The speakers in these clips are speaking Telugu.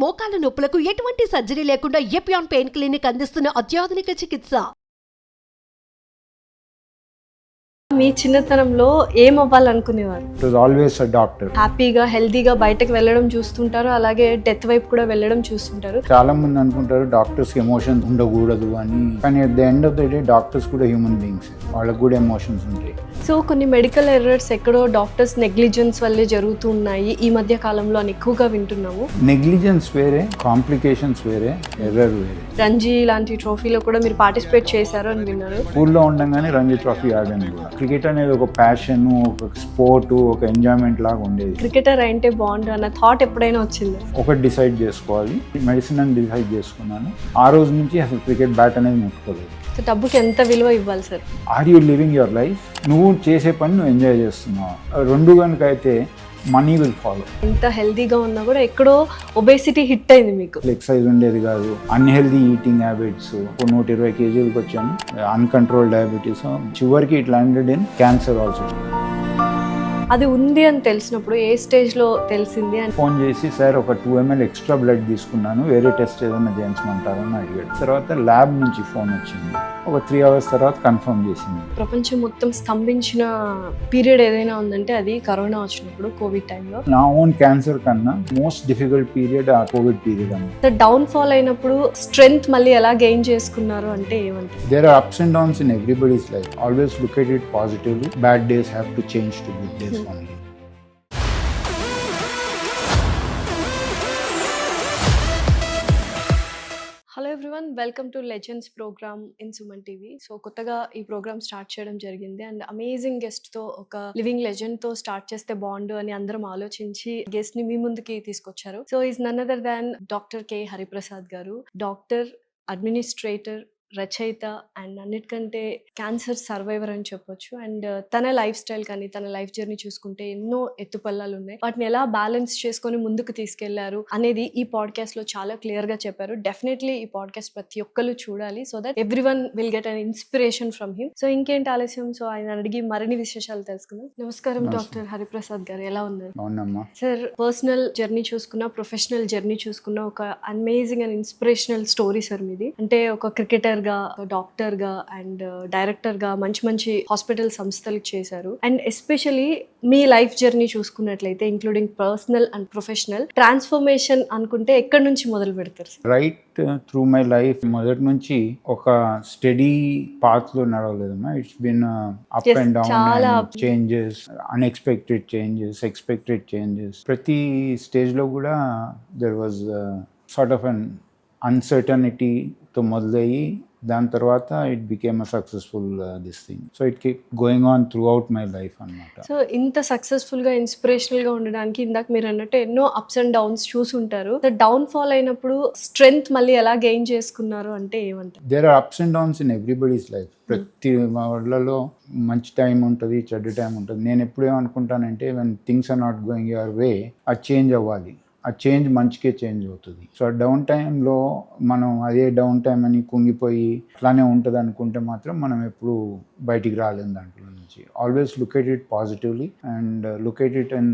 మోకాల నొప్పులకు ఎటువంటి సర్జరీ లేకుండా ఎపియాన్ పెయిన్ క్లినిక్ అందిస్తున్న అత్యాధునిక చికిత్స. మీ చిన్నతనంలో ఏం అవ్వాలనుకునేవారు? It was always a doctor. హ్యాపీగా హెల్తీగా బయటకు వెళ్ళడం చూస్తుంటారు, అలాగే డెత్ వైపు కూడా వెళ్ళడం చూస్తుంటారు. చాలా మంది అనుకుంటారు డాక్టర్స్ కి ఎమోషన్స్ ఉండకూడదు అని, కానీ at the end of the day doctors కూడా హ్యూమన్ బీయింగ్స్, వాళ్ళకి కూడా ఎమోషన్స్ ఉంటాయి. సో కొన్ని మెడికల్ ఎర్రర్స్ ఎక్కడో డాక్టర్స్ నెగ్లిజెన్స్ వల్లే జరుగుతూ ఉన్నాయి ఈ మధ్య కాలంలో అని ఎక్కువగా వింటున్నాము. నెగ్లిజెన్స్ వేరే, కాంప్లికేషన్స్ వేరే, ఎర్రర్ వేరే. రంజీ లాంటి ట్రోఫీలో కూడా మీరు పార్టిసిపేట్ చేశారు అని విన్నారు. స్కూల్లో ఉండగానే రంజీ ట్రోఫీ ఆడాను కూడా. క్రికెట్ అనేది ఒక ప్యాషన్, ఒక స్పోర్ట్, ఒక ఎంజాయ్మెంట్ లాగా ఉండేది. క్రికెటర్ అంటే బాగుండు అన్న థాట్ ఎప్పుడైనా వచ్చింది? ఒకటి డిసైడ్ చేసుకోవాలి, మెడిసిన్ అని డిసైడ్ చేసుకున్నాను. ఆ రోజు నుంచి అసలు క్రికెట్ బ్యాట్ అనేది ముట్టుకోలేదు. సో డబ్బుకి ఎంత విలువ ఇవ్వాలి sir? Are you living your life? నువ్వు చేసే పని నువ్వు ఎంజాయ్ చేస్తున్నావు. రెండు కనుక అయితే మనీ విల్ ఫాలో. ఎంత హెల్తీగా ఉన్నా కూడా ఎక్కడో ఒబేసిటీ హిట్ అయింది మీకు. ఎక్సర్సైజ్ ఉండేది కాదు, అన్హెల్దీ ఈటింగ్ హ్యాబిట్స్. 120 kgs వచ్చాను, అన్కంట్రోల్ డయాబెటీస్. చివరికి it landed in cancer also. అది ఉంది అని తెలిసినప్పుడు ఏ స్టేజ్లో తెలిసింది? అని ఫోన్ చేసి, సార్ ఒక 2 ml ఎక్స్ట్రా బ్లడ్ తీసుకున్నాను, వేరే టెస్ట్ ఏదైనా చేయించమంటారని అడిగాడు. తర్వాత ల్యాబ్ నుంచి ఫోన్ వచ్చింది. ఒక 3 hours తర్వాత కన్ఫర్మ్ చేసింది. ప్రపంచం మొత్తం స్తంభించిన పీరియడ్ ఏదైనా ఉందంటే అది కరోనా వచ్చినప్పుడు, కోవిడ్ టైంలో. నా ఓన్ క్యాన్సర్ కన్నా మోస్ట్ డిఫికల్ట్ పీరియడ్ ఆ కోవిడ్ పీరియడ్ అన్నమాట. డౌన్ ఫాల్ అయినప్పుడు స్ట్రెంగ్త్ మళ్ళీ ఎలా గెయిన్ చేసుకున్నారు అంటే ఏమంటారు? There are ups and downs in everybody's life. Always look at it positively. Bad days have to change to good days only. Hello everyone, welcome to legends program in Suman TV. So కొత్తగా ఈ ప్రోగ్రామ్ స్టార్ట్ చేయడం జరిగింది అండ్ అమేజింగ్ గెస్ట్తో, ఒక లివింగ్ లెజెండ్తో స్టార్ట్ చేస్తే బాగుండు అని అందరం ఆలోచించి గెస్ట్ని మీ ముందుకి తీసుకొచ్చారు. So is none other than doctor K Hariprasad garu. Doctor, administrator, రచయిత అండ్ అన్నిటికంటే క్యాన్సర్ సర్వైవర్ అని చెప్పొచ్చు. అండ్ తన లైఫ్ స్టైల్ కానీ తన లైఫ్ జర్నీ చూసుకుంటే ఎన్నో ఎత్తుపల్లాలు ఉన్నాయి. వాటిని ఎలా బ్యాలెన్స్ చేసుకొని ముందుకు తీసుకెళ్లారు అనేది ఈ పాడ్కాస్ట్ లో చాలా క్లియర్ గా చెప్పారు. డెఫినెట్లీ ఈ పాడ్కాస్ట్ ప్రతి ఒక్కరు చూడాలి, so that everyone will get an inspiration from him. So ఇంకేంటి ఆలస్యం, సో ఆయన అడిగి మరిన్ని విశేషాలు తెలుసుకుందాం. నమస్కారం డాక్టర్ హరిప్రసాద్ గారు, ఎలా ఉన్నారు? సార్, పర్సనల్ జర్నీ చూసుకున్నా, ప్రొఫెషనల్ జర్నీ చూసుకున్నా ఒక amazing and inspirational story sir మీది. అంటే ఒక క్రికెటర్ గా, డాక్టర్ గా అండ్ డైరెక్టర్ గా మంచి మంచి హాస్పిటల్ సంస్థలకు చేశారు. అండ్ ఎస్పెషలీ మీ లైఫ్ జర్నీ చూసుకున్నట్లయితే including personal and professional transformation అనుకుంటే ఎక్కడి నుంచి మొదలు పెడతారు? రైట్ త్రూ మై లైఫ్ మొదటి నుంచి ఒక స్టడీ పాత్ లో నడవలేదమ్మా. It's been up and down, changes, unexpected changes, expected changes. ప్రతి స్టేజ్ లో కూడా there was sort of an uncertainty తో మొదలయ్యి దాని తర్వాత it became a successful this thing. So it keep going on throughout my life అన్నమాట. సో ఇంత సక్సెస్ఫుల్ గా, ఇన్స్పిరేషనల్ గా ఉండడానికి ఇందాక మీరు అన్నట్టు ఎన్నో అప్స్ అండ్ డౌన్స్ చూసుంటారు. డౌన్ ఫాల్ అయినప్పుడు స్ట్రెంగ్త్ మళ్ళీ ఎలా గెయిన్ చేసుకున్నారు అంటే ఏమంటారు? There are ups and downs in everybody's life. ప్రతి వాళ్ళలో మంచి టైం ఉంటుంది, చెడ్డ టైం ఉంటుంది. నేను ఎప్పుడు ఏమనుకుంటానంటే, when things are not going your way, అది చేంజ్ అవ్వాలి. ఆ చేంజ్ మంచికే చేంజ్ అవుతుంది. సో ఆ డౌన్ టైంలో మనం అదే డౌన్ టైం అని కుంగిపోయి అట్లానే ఉంటుంది అనుకుంటే మాత్రం మనం ఎప్పుడు బయటికి రాలేము దాంట్లో నుంచి. Always look at it positively and look at it in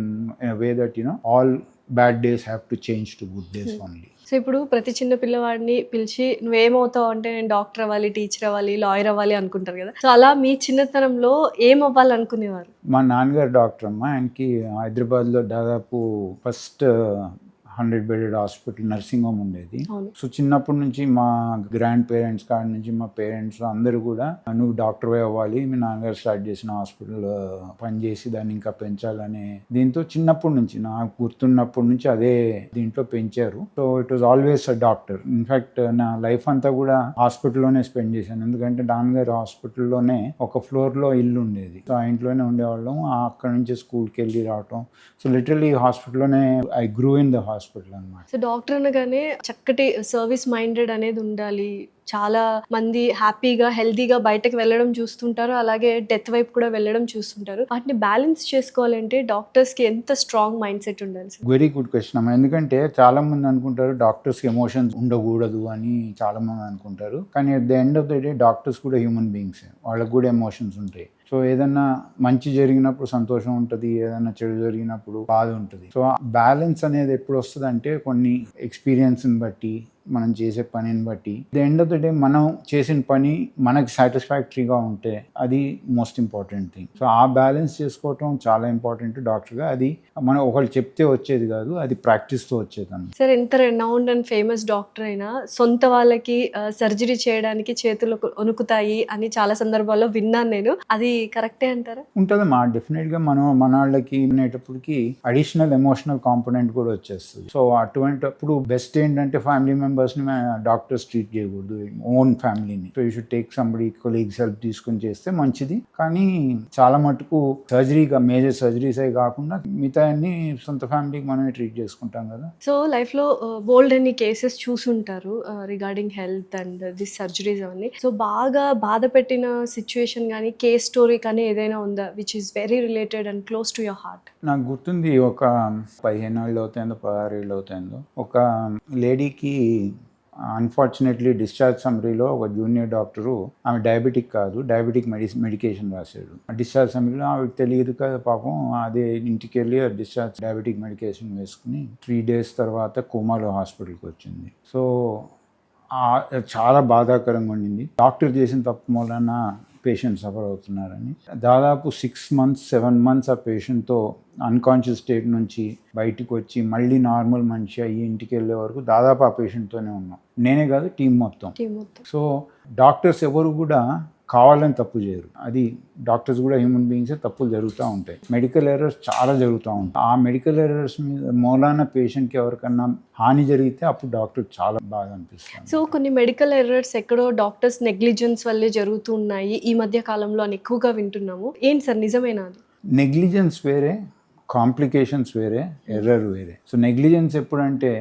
way that all bad days have to change to good days only. So ఇప్పుడు ప్రతి చిన్న పిల్లవాడిని పిలిచి నువ్వేమవుతావు అంటే నేను డాక్టర్ అవ్వాలి, టీచర్ అవ్వాలి, లాయర్ అవ్వాలి అనుకుంటారు కదా. సో అలా మీ చిన్నతనంలో ఏం అవ్వాలనుకునేవారు? మా నాన్నగారు డాక్టర్ అమ్మ. ఆయనకి హైదరాబాద్లో దాదాపు first 100-bedded hospital, nursing home ఉండేది. సో చిన్నప్పటి నుంచి మా గ్రాండ్ పేరెంట్స్ కాడి నుంచి మా పేరెంట్స్ అందరూ కూడా నువ్వు డాక్టర్ అవ్వాలి, మీ నాన్నగారు స్టార్ట్ చేసిన హాస్పిటల్ పనిచేసి దాన్ని ఇంకా పెంచాలనే దీంతో చిన్నప్పటి నుంచి, నాకు గుర్తున్నప్పటి నుంచి అదే దీంట్లో పెంచారు. So it was always a doctor. In fact నా లైఫ్ అంతా కూడా హాస్పిటల్లోనే స్పెండ్ చేశాను. ఎందుకంటే నాన్నగారు హాస్పిటల్లోనే ఒక ఫ్లోర్లో ఇల్లు ఉండేది. సో ఆ ఇంట్లోనే ఉండేవాళ్ళం. అక్కడ నుంచి స్కూల్కి వెళ్ళి రావటం. సో లిటరలీ హాస్పిటల్లోనే I grew in the hospital అన్నమాట. సో డాక్టర్ అనగానే చక్కటి సర్వీస్ మైండెడ్ అనేది ఉండాలి. చాలా మంది హ్యాపీగా హెల్తీగా బయటకు వెళ్ళడం చూస్తుంటారు, అలాగే డెత్ వైపు కూడా వెళ్ళడం చూస్తుంటారు. వాటిని బ్యాలెన్స్ చేసుకోవాలంటే డాక్టర్స్ కి ఎంత స్ట్రాంగ్ మైండ్ సెట్ ఉండాలి? వెరీ గుడ్ క్వశ్చన్ అమ్మా. ఎందుకంటే చాలా మంది అనుకుంటారు డాక్టర్స్ కి ఎమోషన్స్ ఉండకూడదు అని చాలా మంది అనుకుంటారు. కానీ at the end of the day doctors కూడా హ్యూమన్ బీయింగ్స్, వాళ్ళకి కూడా ఎమోషన్స్ ఉంటాయి. సో ఏదన్నా మంచి జరిగినప్పుడు సంతోషం ఉంటుంది, ఏదైనా చెడు జరిగినప్పుడు బాధ ఉంటుంది. సో బ్యాలెన్స్ అనేది ఎప్పుడు వస్తుంది అంటే కొన్ని ఎక్స్పీరియన్స్ని బట్టి, మనం చేసే పనిని బట్టి. The end of the day మనం చేసిన పని మనకి సాటిస్ఫాక్టరీగా ఉంటే అది మోస్ట్ ఇంపార్టెంట్ థింగ్. సో ఆ బ్యాలెన్స్ చేసుకోవటం చాలా ఇంపార్టెంట్ డాక్టర్గా. అది మనం ఒకళ్ళు చెప్తే వచ్చేది కాదు, అది ప్రాక్టీస్తో వచ్చేది అన్నమాట. సార్ ఎంత రెనౌండ్ అండ్ ఫేమస్ డాక్టర్ అయినా సొంత వాళ్ళకి సర్జరీ చేయడానికి చేతులు వణుకుతాయి అని చాలా సందర్భాల్లో విన్నాను నేను. అది కరెక్టే అంటారా? ఉంటుందమ్మా, డెఫినెట్గా. మనం మన వాళ్ళకి అనేటప్పటికి అడిషనల్ ఎమోషనల్ కాంపోనెంట్ కూడా వచ్చేస్తుంది. సో అటువంటిప్పుడు బెస్ట్ ఏంటంటే ఫ్యామిలీ మెంబర్స్ని డాక్టర్స్ ట్రీట్ చేయకూడదు, ఓన్ ఫ్యామిలీని. So you should take somebody colleagues help తీసుకుని చేస్తే మంచిది. కానీ చాలా మటుకు సర్జరీగా మేజర్ సర్జరీస్ అవి కాకుండా మిగతా అన్ని సొంత ఫ్యామిలీకి మనమే ట్రీట్ చేసుకుంటాం కదా. సో లైఫ్లో బోల్డ్ అన్ని కేసెస్ చూసుంటారు regarding health and this surgeries అవన్నీ. సో బాగా బాధ పెట్టిన సిచ్యువేషన్ కానీ కేస్ స్టోరీ కానీ ఏదైనా ఉందా which is very related and close to your heart? నాకు గుర్తుంది, ఒక 15 ఏళ్ళు అవుతాయిందో 16 ఏళ్ళు అవుతాయిందో, ఒక లేడీకి అన్ఫార్చునేట్లీ డిశ్చార్జ్ సమ్మరీలో ఒక జూనియర్ డాక్టరు, ఆమె డయాబెటిక్ కాదు, డయాబెటిక్ మెడికేషన్ రాశాడు. డిశ్చార్జ్ సమ్మరీలో ఆమెకు తెలియదు కదా పాపం, అదే ఇంటికి వెళ్ళి డిశ్చార్జ్ డయాబెటిక్ మెడికేషన్ వేసుకుని 3 days తర్వాత కోమాలో హాస్పిటల్కి వచ్చింది. సో చాలా బాధాకరంగా ఉండింది. డాక్టర్ చేసిన తప్పు మూలన పేషెంట్ సఫర్ అవుతున్నారని. దాదాపు 6 months 7 months ఆ పేషెంట్తో అన్కాన్షియస్ స్టేట్ నుంచి బయటికి వచ్చి మళ్ళీ నార్మల్ మనిషి అయ్యి ఇంటికి వెళ్ళే వరకు దాదాపు ఆ పేషెంట్తోనే ఉన్నాం. నేనే కాదు, టీం మొత్తం. సో డాక్టర్స్ ఎవరు కూడా కావాలని తప్పు చేయరు. అది డాక్టర్స్ కూడా హ్యూమన్ బీయింగ్సే, తప్పులు జరుగుతూ ఉంటాయి. మెడికల్ ఎర్రర్స్ చాలా జరుగుతూ ఉంటాయి. ఆ మెడికల్ ఎర్రర్స్ మీద మూలాన పేషెంట్కి ఎవరికన్నా హాని జరిగితే అప్పుడు డాక్టర్ చాలా బాగా అనిపిస్తుంది. సో కొన్ని మెడికల్ ఎర్రర్స్ ఎక్కడో డాక్టర్స్ నెగ్లిజెన్స్ వల్లే జరుగుతున్నాయి ఈ మధ్య కాలంలో అని ఎక్కువగా వింటున్నాము. ఏంటి సార్, నిజమేనా అది? నెగ్లిజెన్స్ వేరే, కాంప్లికేషన్స్ వేరే, ఎర్రర్ వేరే. సో నెగ్లిజెన్స్ ఎప్పుడంటే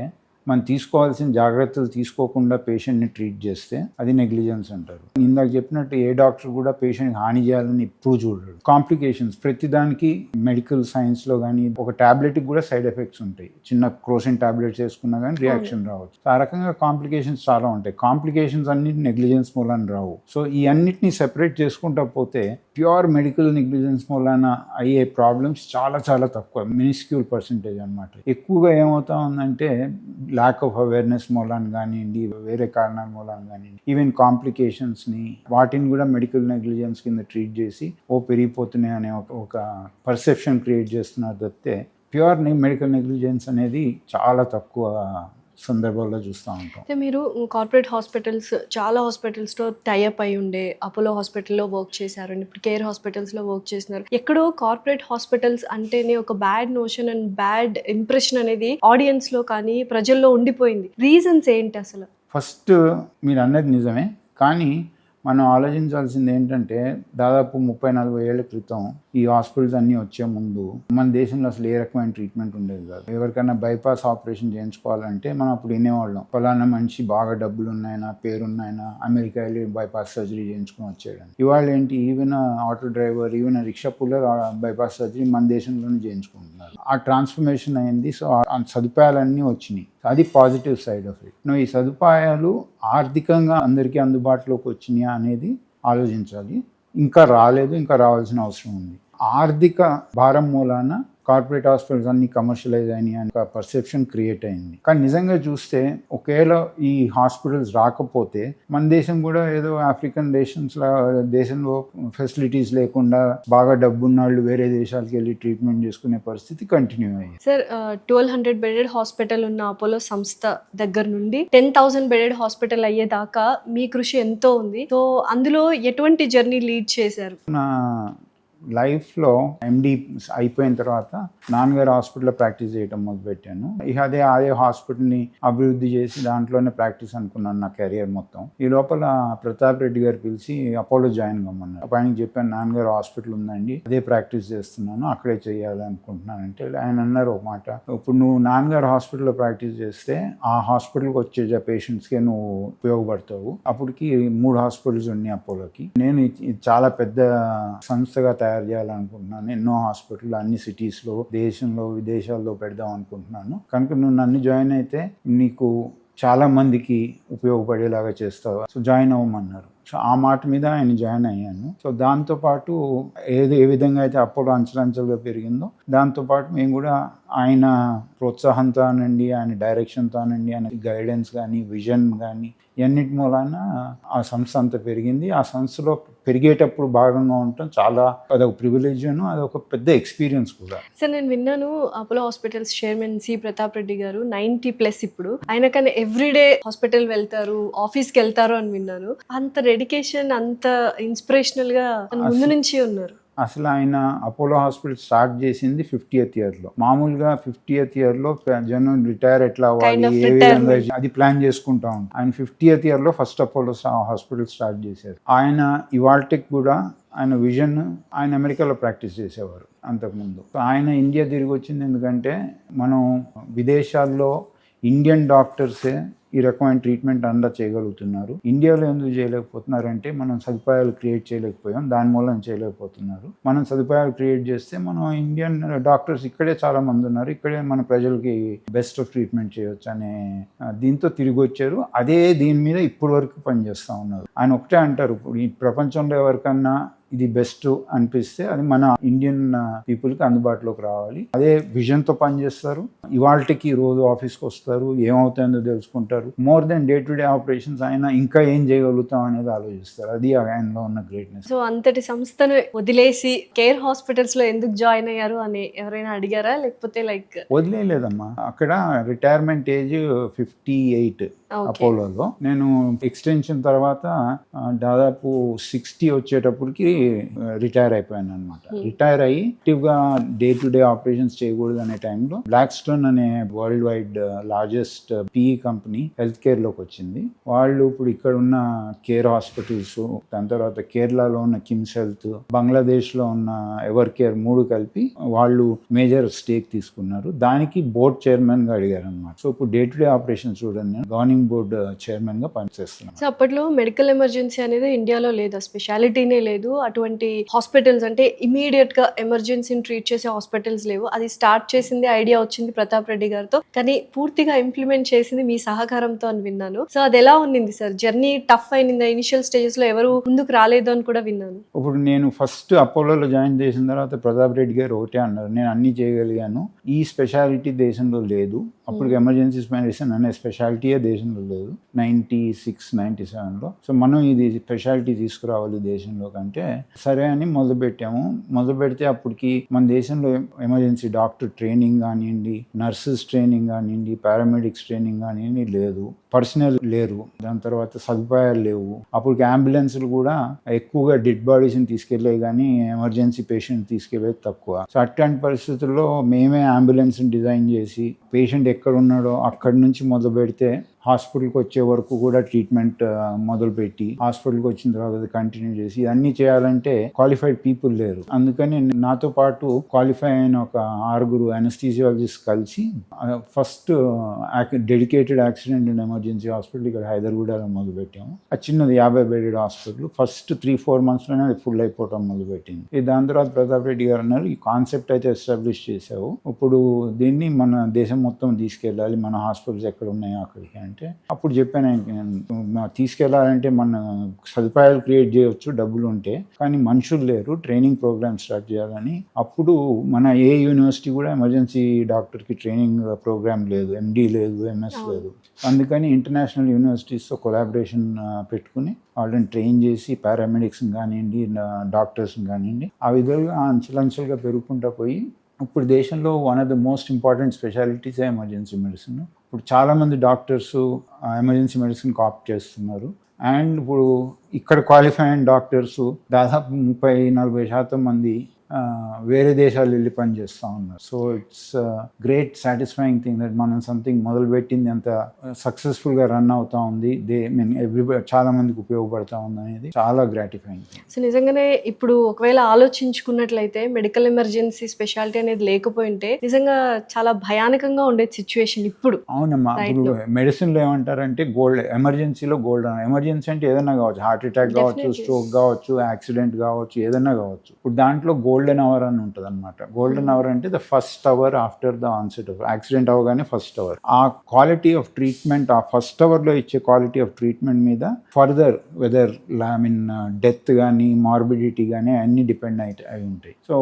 మనం తీసుకోవాల్సిన జాగ్రత్తలు తీసుకోకుండా పేషెంట్ని ట్రీట్ చేస్తే అది నెగ్లిజెన్స్ అంటారు. ఇందాక చెప్పినట్టు ఏ డాక్టర్ కూడా పేషెంట్కి హాని చేయాలని ఎప్పుడు చూడరు. కాంప్లికేషన్స్ ప్రతిదానికి మెడికల్ సైన్స్లో కానీ ఒక ట్యాబ్లెట్కి కూడా సైడ్ ఎఫెక్ట్స్ ఉంటాయి. చిన్న క్రోసిన్ ట్యాబ్లెట్స్ వేసుకున్నా కానీ రియాక్షన్ రావచ్చు. ఆ రకంగా కాంప్లికేషన్స్ చాలా ఉంటాయి. కాంప్లికేషన్స్ అన్ని నెగ్లిజెన్స్ మూలాన రావు. సో ఈ అన్నిటిని సెపరేట్ చేసుకుంటా పోతే ప్యూర్ మెడికల్ నెగ్లిజెన్స్ మూలాన అయ్యే ప్రాబ్లమ్స్ చాలా చాలా తక్కువ, మినిస్క్యూల్ పర్సెంటేజ్ అనమాట. ఎక్కువగా ఏమవుతా ఉందంటే ల్యాక్ ఆఫ్ అవేర్నెస్ మూలాన కానివ్వండి, వేరే కారణాల మూలాన కానివ్వండి, ఈవెన్ కాంప్లికేషన్స్ని వాటిని కూడా మెడికల్ నెగ్లిజెన్స్ కింద ట్రీట్ చేసి పెరిగిపోతున్నాయి అనే ఒక పర్సెప్షన్ క్రియేట్ చేస్తున్నారు తప్పితే ప్యూర్ మెడికల్ నెగ్లిజెన్స్ అనేది చాలా తక్కువ సందర్భాల్లో చూస్తూ ఉంటాం. అంటే మీరు కార్పొరేట్ హాస్పిటల్స్, చాలా హాస్పిటల్స్తో టైఅప్ అయి ఉండే, అపోలో హాస్పిటల్లో వర్క్ చేశారు, ఇప్పుడు కేర్ హాస్పిటల్స్లో వర్క్ చేస్తున్నారు. ఎక్కడో కార్పొరేట్ హాస్పిటల్స్ అంటేనే ఒక bad notion and bad impression అనేది ఆడియన్స్లో కానీ ప్రజల్లో ఉండిపోయింది. రీజన్స్ ఏంటి అసలు? ఫస్ట్ మీరు అన్నది నిజమే, కానీ మనం ఆలోచించాల్సింది ఏంటంటే దాదాపు 30-40 ఏళ్ల క్రితం ఈ హాస్పిటల్స్ అన్నీ వచ్చే ముందు మన దేశంలో అసలు ఏ రకమైన ట్రీట్మెంట్ ఉండేది కాదు. ఎవరికైనా బైపాస్ ఆపరేషన్ చేయించుకోవాలంటే మనం అప్పుడు వినేవాళ్ళం, ఫలానా మనిషి బాగా డబ్బులు ఉన్నాయన, పేరున్నాయన అమెరికా వెళ్ళి బైపాస్ సర్జరీ చేయించుకుని వచ్చేయడం. ఇవాళ ఏంటి, even auto driver, even rickshaw puller bypass surgery మన దేశంలోనే చేయించుకుంటున్నారు. ఆ ట్రాన్స్ఫర్మేషన్ అయింది. సో ఆ సదుపాయాలన్నీ వచ్చినాయి. అది పాజిటివ్ సైడ్ ఆఫ్ ఇట్. ఈ సదుపాయాలు ఆర్థికంగా అందరికీ అందుబాటులోకి వచ్చినాయా అనేది ఆలోచించాలి. ఇంకా రాలేదు, ఇంకా రావాల్సిన అవసరం ఉంది. ఆర్థిక భారం మూలాన కార్పొరేట్ హాస్పిటల్స్ అన్ని కమర్షియలైజ్ అయినాయి అని ఒక పర్సెప్షన్ క్రియేట్ అయింది. కానీ నిజంగా చూస్తే ఒకవేళ ఈ హాస్పిటల్స్ రాకపోతే మన దేశం కూడా ఏదో ఆఫ్రికన్ దేశంలో ఫెసిలిటీస్ లేకుండా బాగా డబ్బున్న వాళ్ళు వేరే దేశాలకు వెళ్ళి ట్రీట్మెంట్ చేసుకునే పరిస్థితి కంటిన్యూ అయ్యింది. సార్ 1200 బెడెడ్ హాస్పిటల్ ఉన్న అపోలో సంస్థ దగ్గర నుండి 10,000 బెడెడ్ హాస్పిటల్ అయ్యేదాకా మీ కృషి ఎంతో ఉంది. సో అందులో ఎటువంటి జర్నీ లీడ్ చేశారు? నా లైఫ్లో ఎండి అయిపోయిన తర్వాత నాన్నగారు హాస్పిటల్లో ప్రాక్టీస్ చేయడం మొదలుపెట్టాను. ఇక అదే హాస్పిటల్ని అభివృద్ధి చేసి దాంట్లోనే ప్రాక్టీస్ అనుకున్నాను నా కెరియర్ మొత్తం. ఈ లోపల ప్రతాప్ రెడ్డి గారు పిలిచి అపోలో జాయిన్ కమ్మన్నారు. ఆయనకి చెప్పాను, నాన్నగారు హాస్పిటల్ ఉందండి, అదే ప్రాక్టీస్ చేస్తున్నాను, అక్కడే చేయాలి అనుకుంటున్నాను అంటే ఆయన అన్నారు ఒక మాట, ఇప్పుడు నువ్వు నాన్నగారు హాస్పిటల్లో ప్రాక్టీస్ చేస్తే ఆ హాస్పిటల్కి వచ్చే పేషెంట్స్కే నువ్వు ఉపయోగపడతావు. అప్పటికి 3 హాస్పిటల్స్ ఉన్నాయి అపోలోకి. నేను చాలా పెద్ద సంస్థగా తయారు చేయాలనుకుంటున్నాను. ఎన్నో హాస్పిటల్ అన్ని సిటీస్లో, దేశంలో, విదేశాల్లో పెడదాం అనుకుంటున్నాను. కనుక నువ్వు నన్ను జాయిన్ అయితే నీకు చాలా మందికి ఉపయోగపడేలాగా చేస్తావు, సో జాయిన్ అవ్వమన్నారు. సో ఆ మాట మీద ఆయన జాయిన్ అయ్యాను. సో దాంతోపాటు ఏ విధంగా అయితే అపోలో అంచెలంచెలుగా పెరిగిందో దాంతోపాటు మేము కూడా ఆయన ప్రోత్సాహంతో అనండి, ఆయన డైరెక్షన్తో అనండి, ఆయన గైడెన్స్ కానీ విజన్ కానీ ఇవన్నిటి మూలాన ఆ సంస్థ అంత పెరిగింది. ఆ సంస్థలో పెరిగేటప్పుడు భాగంగా ఉండటం చాలా అదొక ప్రివిలేజ్, అదొక పెద్ద ఎక్స్పీరియన్స్ కూడా. సార్ నేను విన్నాను Apollo hospitals chairman C Pratap Reddy garu 90+ ఇప్పుడు ఆయన కానీ ఎవ్రీడే హాస్పిటల్ వెళ్తారు, ఆఫీస్కి వెళ్తారు అని విన్నాను. అంత డెడికేషన్, అంత ఇన్స్పిరేషనల్ గా ముందు నుంచి ఉన్నారు. అసలు ఆయన అపోలో హాస్పిటల్ స్టార్ట్ చేసింది 50th ఇయర్లో. మామూలుగా 50th ఇయర్లో జనం రిటైర్ ఎట్లా అవ్వాలి, ఏ విధంగా అది ప్లాన్ చేసుకుంటా ఉంటాం. ఆయన 50th ఇయర్లో ఫస్ట్ అపోలో హాస్పిటల్ స్టార్ట్ చేశారు. ఆయన ఇవాల్టికి కూడా ఆయన విజన్, ఆయన అమెరికాలో ప్రాక్టీస్ చేసేవారు అంతకుముందు. ఆయన ఇండియా తిరిగి వచ్చింది ఎందుకంటే మనం విదేశాల్లో ఇండియన్ డాక్టర్సే ఈ రకమైన ట్రీట్మెంట్ అంతా చేయగలుగుతున్నారు. ఇండియాలో ఎందుకు చేయలేకపోతున్నారంటే మనం సదుపాయాలు క్రియేట్ చేయలేకపోయాం, దాని మూలం చేయలేకపోతున్నారు. మనం సదుపాయాలు క్రియేట్ చేస్తే మనం ఇండియన్ డాక్టర్స్ ఇక్కడే చాలా మంది ఉన్నారు, ఇక్కడే మన ప్రజలకి బెస్ట్ ఆఫ్ ట్రీట్మెంట్ చేయొచ్చు అనే దీంతో తిరిగి వచ్చారు. అదే దీని మీద ఇప్పటి వరకు పనిచేస్తూ ఉన్నారు. ఆయన ఒకటే అంటారు, ఇప్పుడు ఈ ప్రపంచంలో ఎవరికన్నా ఇది బెస్ట్ అనిపిస్తే అది మన ఇండియన్ పీపుల్కి అందుబాటులోకి రావాలి. అదే విజన్తో పనిచేస్తారు. ఇవాళకి రోజు ఆఫీస్కి వస్తారు, ఏమవుతుందో తెలుసుకుంటారు. More than day to day operations ఆయన ఇంకా ఏం చేయగలుగుతాం అనేది ఆలోచిస్తారు. అది ఆయనలో ఉన్న గ్రేట్నెస్. సో అంతటి సంస్థను వదిలేసి కేర్ హాస్పిటల్స్ లో ఎందుకు జాయిన్ అయ్యారు అని ఎవరైనా అడిగారా, లేకపోతే లైక్? వదిలేదమ్మా. అక్కడ రిటైర్మెంట్ ఏజ్ 58 అపోలోలో. నేను ఎక్స్టెన్షన్ తర్వాత దాదాపు 60 వచ్చేటప్పటికి రిటైర్ అయిపోయాను అనమాట. రిటైర్ అయ్యి యాక్టివ్గా డే టు డే ఆపరేషన్స్ చేయకూడదు అనే టైంలో బ్లాక్ స్టోన్ అనే worldwide largest PE company health కేర్లోకి వచ్చింది. వాళ్ళు ఇప్పుడు ఇక్కడ ఉన్న కేర్ హాస్పిటల్స్, దాని తర్వాత కేరళలో ఉన్న కిమ్స్ హెల్త్, బంగ్లాదేశ్లో ఉన్న ఎవర్ కేర్ 3 కలిపి వాళ్ళు మేజర్ స్టేక్ తీసుకున్నారు. దానికి బోర్డ్ చైర్మన్గా అడిగారు అనమాట. సో ఇప్పుడు డే టు డే ఆపరేషన్స్ చూడండి, నేను గవర్నింగ్ బోర్డ్ చైర్మన్గా పనిచేస్తున్నాను. సో అప్పట్లో మెడికల్ ఎమర్జెన్సీ అనేది ఇండియాలో లేదు, స్పెషాలిటీనే లేదు. అటువంటి హాస్పిటల్స్ అంటే ఇమీడియట్ గా ఎమర్జెన్సీని ట్రీట్ చేసే హాస్పిటల్స్ లేవు. అది స్టార్ట్ చేసింది, ఐడియా వచ్చింది ప్రతాప్ రెడ్డి గారితో, కానీ పూర్తిగా ఇంప్లిమెంట్ చేసింది మీ సహకారంతో అని విన్నాను. సో అది ఎలా ఉన్నింది సార్? జర్నీ టఫ్ అయింది, ఇనిషియల్ స్టేజెస్ లో ఎవరు ముందుకు రాలేదు అని కూడా విన్నాను. ఇప్పుడు నేను ఫస్ట్ అపోలోలో జాయిన్ చేసిన తర్వాత ప్రతాప్ రెడ్డి గారు ఒకటే అన్నారు, నేను అన్ని చేయగలిగాను, ఈ స్పెషాలిటీ దేశంలో లేదు. అప్పుడు ఎమర్జెన్సీ మెడిసిన్ అనే స్పెషాలిటీయే దేశంలో లేదు 96, 97లో. సో మనం ఇది స్పెషాలిటీ తీసుకురావాలి దేశంలో కంటే సరే అని మొదలుపెట్టాము. మొదలు పెడితే అప్పటికి మన దేశంలో ఎమర్జెన్సీ డాక్టర్ ట్రైనింగ్ కానివ్వండి, నర్సెస్ ట్రైనింగ్ కానివ్వండి, పారామెడిక్స్ ట్రైనింగ్ కానివ్వండి లేదు, పర్సనల్ లేరు, దాని తర్వాత సదుపాయాలు లేవు. అప్పటికి అంబులెన్స్లు కూడా ఎక్కువగా డెడ్ బాడీస్ని తీసుకెళ్లే కానీ ఎమర్జెన్సీ పేషెంట్ తీసుకెళ్లేది తక్కువ. సో అట్లాంటి పరిస్థితుల్లో మేమే అంబులెన్స్ని డిజైన్ చేసి పేషెంట్ ఎక్కడ ఉన్నాడో అక్కడి నుంచి మొదలు పెడితే హాస్పిటల్కి వచ్చే వరకు కూడా ట్రీట్మెంట్ మొదలుపెట్టి హాస్పిటల్కి వచ్చిన తర్వాత అది కంటిన్యూ చేసి ఇవన్నీ చేయాలంటే క్వాలిఫైడ్ పీపుల్ లేరు. అందుకని నాతో పాటు క్వాలిఫై అయిన ఒక 6 అనస్థీసియాలజిస్ట్ కలిసి first dedicated accident and emergency hospital ఇక్కడ హైదరాబాద్లో మొదలుపెట్టాము. అది చిన్నది 50 బెడెడ్ హాస్పిటల్. ఫస్ట్ 3-4 monthsలోనే అది ఫుల్ అయిపోవటం మొదలుపెట్టింది. దాని తర్వాత ప్రతాప్ రెడ్డి గారు అన్నారు, ఈ కాన్సెప్ట్ అయితే ఎస్టాబ్లిష్ చేసావు, ఇప్పుడు దీన్ని మన దేశం మొత్తం తీసుకెళ్ళాలి, మన హాస్పిటల్స్ ఎక్కడ ఉన్నాయో అక్కడికి అంటే అప్పుడు చెప్పాను ఆయనకి, నేను తీసుకెళ్లాలంటే మన సదుపాయాలు క్రియేట్ చేయవచ్చు డబ్బులు ఉంటే, కానీ మనుషులు లేరు, ట్రైనింగ్ ప్రోగ్రామ్ స్టార్ట్ చేయాలని. అప్పుడు మన ఏ యూనివర్సిటీ కూడా ఎమర్జెన్సీ డాక్టర్కి ట్రైనింగ్ ప్రోగ్రామ్ లేదు, MD లేదు, MS లేదు. అందుకని ఇంటర్నేషనల్ యూనివర్సిటీస్తో కొలాబరేషన్ పెట్టుకుని వాళ్ళని ట్రైన్ చేసి పారామెడిక్స్ని కానివ్వండి, డాక్టర్స్ని కానివ్వండి, ఆ విధంగా అంచెలంచెలుగా పెరుగుకుంటూ పోయి ఇప్పుడు దేశంలో one of the most important స్పెషాలిటీసే ఎమర్జెన్సీ మెడిసిన్. ఇప్పుడు చాలామంది డాక్టర్స్ ఎమర్జెన్సీ మెడిసిన్కి ఆప్ట్ చేస్తున్నారు. అండ్ ఇప్పుడు ఇక్కడ క్వాలిఫై అయిన డాక్టర్స్ దాదాపు 30-40% మంది వేరే దేశాలు వెళ్ళి పని చేస్తూ ఉన్నారు. So it's great satisfying thing that మనం సంథింగ్ మొదలుపెట్టింది అంత సక్సెస్ఫుల్గా రన్ అవుతా ఉంది, ఎవ్రీబడి చాలా మందికి ఉపయోగపడతా ఉంది అనేది చాలా గ్రాటిఫైయింగ్ థింగ్. సో నిజంగానే ఇప్పుడు ఒకవేళ ఆలోచించుకున్నట్లయితే మెడికల్ ఎమర్జెన్సీ స్పెషాలిటీ అనేది లేకపోయింటే నిజంగా చాలా భయానకంగా ఉండేది సిచ్యువేషన్ ఇప్పుడు. అవునమ్మా. ఇప్పుడు మెడిసిన్లో ఏమంటారంటే గోల్డ్, ఎమర్జెన్సీలో గోల్డ్. ఎమర్జెన్సీ అంటే ఏదైనా కావచ్చు, హార్ట్ అటాక్ కావచ్చు, స్ట్రోక్ కావచ్చు, యాక్సిడెంట్ కావచ్చు, ఏదైనా కావచ్చు. ఇప్పుడు దాంట్లో గోల్డ్ గోల్డెన్ అవర్ అని ఉంటుంది అనమాట. గోల్డెన్ అవర్ అంటే the first hour after the onset of accident అవగానే ఫస్ట్ అవర్. ఆ క్వాలిటీ ఆఫ్ ట్రీట్మెంట్, ఆ ఫస్ట్ అవర్లో ఇచ్చే క్వాలిటీ ఆఫ్ ట్రీట్మెంట్ మీద ఫర్దర్ వెదర్ డెత్ కానీ మార్బిడిటీ కానీ అన్నీ డిపెండ్ అయి ఉంటాయి. సో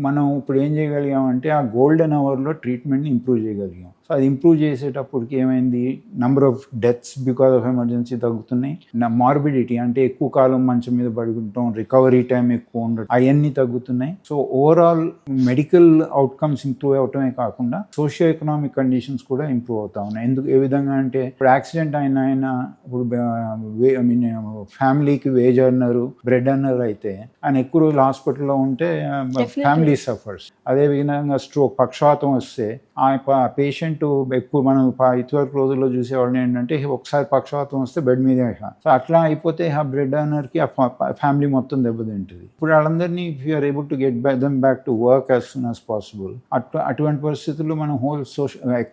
మనం ఇప్పుడు ఏం చేయగలిగామంటే ఆ గోల్డెన్ అవర్లో ట్రీట్మెంట్ని ఇంప్రూవ్ చేయగలిగాం. సో అది ఇంప్రూవ్ చేసేటప్పటికి ఏమైంది, number of deaths because of emergency తగ్గుతున్నాయి, మార్బిడిటీ అంటే ఎక్కువ కాలం మంచం మీద పడుకుంటాం, రికవరీ టైం ఎక్కువ ఉండడం, అవన్నీ తగ్గుతున్నాయి. So overall medical outcomes improve అవటమే కాకుండా సోషియో ఎకనామిక్ కండిషన్స్ కూడా ఇంప్రూవ్ అవుతా ఉన్నాయి. ఎందుకు ఏ విధంగా అంటే ఇప్పుడు యాక్సిడెంట్ అయిన ఇప్పుడు ఫ్యామిలీకి వేజ్ అర్నర్, బ్రెడ్ అర్నర్ అయితే ఆయన ఎక్కువ రోజులు హాస్పిటల్లో ఉంటే ఫ్యామిలీ సఫర్స్. అదే విధంగా స్ట్రోక్, పక్షవాతం వస్తే ఆ పేషెంట్ ఎక్కువ మనం ఇదివరకు రోజుల్లో చూసేవాళ్ళని ఏంటంటే ఒకసారి పక్షవాతం వస్తే బెడ్ మీదే. సో అట్లా అయిపోతే ఆ బ్రెడ్ అర్నర్కి ఆ ఫ్యామిలీ మొత్తం దెబ్బతింటుంది. ఇప్పుడు వాళ్ళందరినీ if you're able to get them back to work as soon as possible, అటువంటి పరిస్థితుల్లో మనం హోల్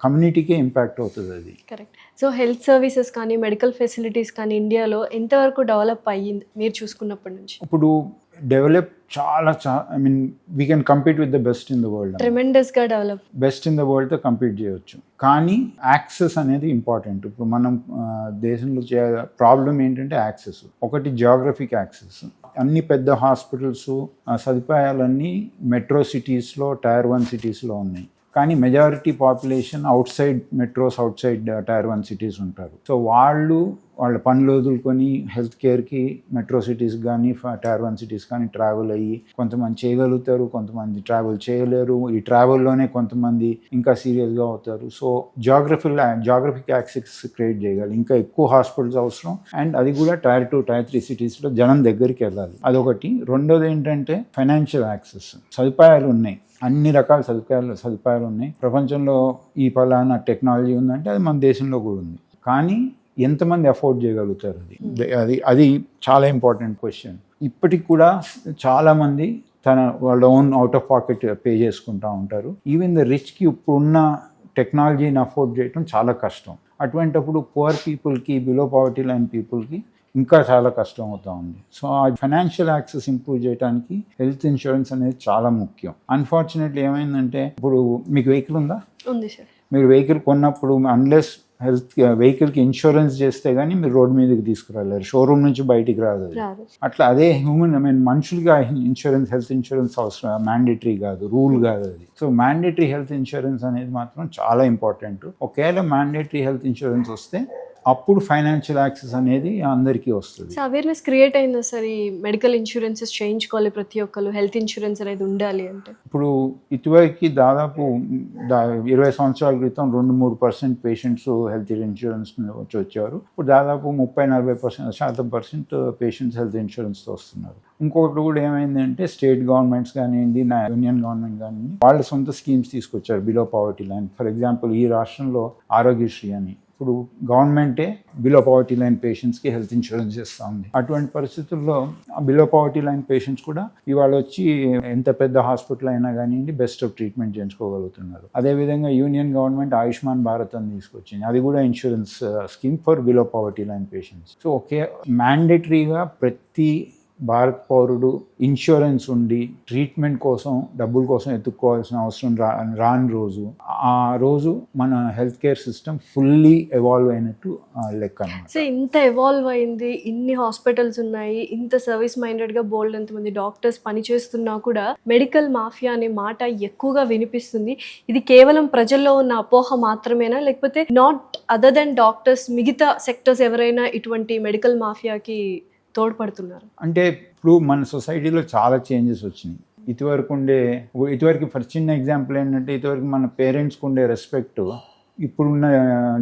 కమ్యూనిటీకే ఇంపాక్ట్ అవుతుంది అది. కరెక్ట్. సో హెల్త్ సర్వీసెస్ కానీ మెడికల్ ఫెసిలిటీస్ కానీ ఇండియాలో ఎంతవరకు డెవలప్ అయ్యింది మీరు చూసుకున్నప్పటి నుంచి? ఇప్పుడు డెవలప్ చాలా I mean we can compete with the best in the world. ట్రెమెండస్గా డెవలప్, బెస్ట్ ఇన్ ద వరల్డ్తో కంపీట్ చేయవచ్చు. కానీ యాక్సెస్ అనేది ఇంపార్టెంట్. ఇప్పుడు మనం దేశంలో ప్రాబ్లం ఏంటంటే యాక్సెస్. ఒకటి జియోగ్రఫిక్ యాక్సెస్. అన్ని పెద్ద హాస్పిటల్స్ సదుపాయాలన్నీ మెట్రో సిటీస్లో, టైర్ 1 సిటీస్లో ఉన్నాయి. కానీ majority population outside metros, outside tier 1 cities ఉంటారు. సో వాళ్ళ పనులు వదులుకొని హెల్త్ కేర్కి మెట్రో సిటీస్ కానీ టైర్ 1 సిటీస్ కానీ ట్రావెల్ అయ్యి కొంతమంది చేయగలుగుతారు, కొంతమంది ట్రావెల్ చేయలేరు. ఈ ట్రావెల్లోనే కొంతమంది ఇంకా సీరియస్గా అవుతారు. సో జాగ్రఫిక్ యాక్సెస్ క్రియేట్ చేయగలరు. ఇంకా ఎక్కువ హాస్పిటల్స్ అవసరం, అండ్ అది కూడా టైర్ 2, టైర్ 3 సిటీస్లో జనం దగ్గరికి వెళ్ళాలి. అదొకటి. రెండోది ఏంటంటే ఫైనాన్షియల్ యాక్సెస్. సదుపాయాలు ఉన్నాయి, అన్ని రకాల సదుపాయాలు ఉన్నాయి. ప్రపంచంలో ఈ పలానా టెక్నాలజీ ఉందంటే అది మన దేశంలో కూడా ఉంది. కానీ ఎంతమంది అఫోర్డ్ చేయగలుగుతారు? అది చాలా ఇంపార్టెంట్ క్వశ్చన్. ఇప్పటికి కూడా చాలామంది వాళ్ళ own out of pocket pay చేసుకుంటూ ఉంటారు. ఈవెన్ ద రిచ్కి ఇప్పుడున్న టెక్నాలజీని అఫోర్డ్ చేయడం చాలా కష్టం. అటువంటప్పుడు పువర్ పీపుల్కి, బిలో పావర్టీ లైన్ పీపుల్కి ఇంకా చాలా కష్టం అవుతూ ఉంది. సో ఆ ఫైనాన్షియల్ యాక్సెస్ ఇంప్రూవ్ చేయడానికి హెల్త్ ఇన్సూరెన్స్ అనేది చాలా ముఖ్యం. అన్ఫార్చునేట్లీ ఏమైందంటే, ఇప్పుడు మీకు వెహికల్ ఉందా? ఉంది సార్. మీరు వెహికల్ కొన్నప్పుడు అన్లెస్ వెహికల్కి ఇన్సూరెన్స్ చేస్తే కానీ మీరు రోడ్డు మీదకి తీసుకురాలేరు, షోరూమ్ నుంచి బయటికి రాదు. అట్లా అదే మనుషులుగా ఇన్సూరెన్స్, హెల్త్ ఇన్సూరెన్స్ అవసరం, మ్యాండేటరీ కాదు, రూల్ కాదు అది. సో మ్యాండేటరీ హెల్త్ ఇన్సూరెన్స్ అనేది మాత్రం చాలా ఇంపార్టెంట్. ఒకవేళ మ్యాండేటరీ హెల్త్ ఇన్సూరెన్స్ వస్తే అప్పుడు ఫైనాన్షియల్ యాక్సెస్ అనేది అందరికీ వస్తుంది. అవేర్నెస్ క్రియేట్ అయిందా సార్? ఈ మెడికల్ ఇన్సూరెన్సెస్ చేయించుకోవాలి ప్రతి ఒక్కరు, హెల్త్ ఇన్సూరెన్స్ అనేది ఉండాలి అంటే. ఇప్పుడు ఇటువైపు దాదాపు 20 సంవత్సరాల క్రితం 2-3% పేషెంట్స్ హెల్త్ ఇన్సూరెన్స్ వచ్చేవారు. ఇప్పుడు దాదాపు 30-40% పేషెంట్స్ హెల్త్ ఇన్సూరెన్స్తో వస్తున్నారు. ఇంకొకటి కూడా ఏమైందంటే, స్టేట్ గవర్నమెంట్స్ కానివ్వండి, యూనియన్ గవర్నమెంట్ కానివ్వండి, వాళ్ళ సొంత స్కీమ్స్ తీసుకొచ్చారు below poverty line. For example ఈ రాష్ట్రంలో ఆరోగ్యశ్రీ అని ఇప్పుడు గవర్నమెంటే బిలో పావర్టీ లైన్ పేషెంట్స్కి హెల్త్ ఇన్సూరెన్స్ చేస్తూ ఉంది. అటువంటి పరిస్థితుల్లో బిలో పావర్టీ లైన్ పేషెంట్స్ కూడా ఇవాళ వచ్చి ఎంత పెద్ద హాస్పిటల్ అయినా కానివ్వండి బెస్ట్ ఆఫ్ ట్రీట్మెంట్ చేయించుకోగలుగుతున్నారు. అదేవిధంగా యూనియన్ గవర్నమెంట్ ఆయుష్మాన్ భారత్ అని తీసుకొచ్చింది. అది కూడా insurance scheme for below poverty line patients. So మ్యాండేటరీగా ప్రతి భారత్ పౌరుడు ఇన్సూరెన్స్ ఉండి ట్రీట్మెంట్ కోసం, డబ్బుల కోసం ఎత్తుక్కోవాల్సిన అవసరం రాని రోజు, ఆ రోజు మన health care system fully evolve అయినట్టు లెక్క అన్నమాట. సో ఇంత ఎవాల్వ్ అయింది, ఇన్ని హాస్పిటల్స్ ఉన్నాయి, ఇంత సర్వీస్ మైండెడ్గా బోల్డ్ ఎంతమంది డాక్టర్స్ పనిచేస్తున్నా కూడా మెడికల్ మాఫియా అనే మాట ఎక్కువగా వినిపిస్తుంది. ఇది కేవలం ప్రజల్లో ఉన్న అపోహ మాత్రమేనా, లేకపోతే నాట్ అదర్ దెన్ డాక్టర్స్ మిగతా సెక్టర్స్ ఎవరైనా ఇటువంటి మెడికల్ మాఫియాకి తోడ్పడుతున్నారు? అంటే ఇప్పుడు మన సొసైటీలో చాలా చేంజెస్ వచ్చినాయి. ఇటువరకు ఫర్ చిన్న ఎగ్జాంపుల్ ఏంటంటే, ఇటువరకు మన పేరెంట్స్కి ఉండే రెస్పెక్ట్ ఇప్పుడున్న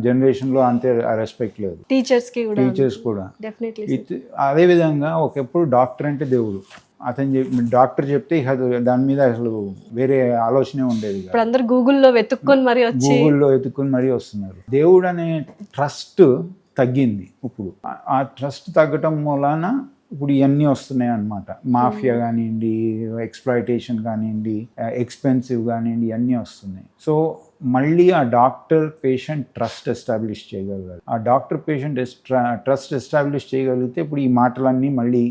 జనరేషన్లో అంతే రెస్పెక్ట్ లేదు. టీచర్స్ కూడా అదేవిధంగా ఒకప్పుడు డాక్టర్ అంటే దేవుడు. డాక్టర్ చెప్తే దాని మీద అసలు వేరే ఆలోచనే ఉండేది. అందరూ గూగుల్లో వెతుక్కొని మరీ వస్తున్నారు. దేవుడు అనే ట్రస్ట్ తగ్గింది. ఇప్పుడు ఆ ట్రస్ట్ తగ్గటం మూలాన ఇప్పుడు ఇవన్నీ వస్తున్నాయి అన్నమాట. మాఫియా కానివ్వండి, ఎక్స్ప్లాయిటేషన్ కానివ్వండి, ఎక్స్పెన్సివ్ కానివ్వండి, ఇవన్నీ వస్తున్నాయి. సో మళ్ళీ ఆ డాక్టర్ పేషెంట్ ట్రస్ట్ ఎస్టాబ్లిష్ చేయగలగాలి. ఆ డాక్టర్ పేషెంట్ ట్రస్ట్ ఎస్టాబ్లిష్ చేయగలిగితే ఇప్పుడు ఈ మాటలన్నీ మళ్ళీ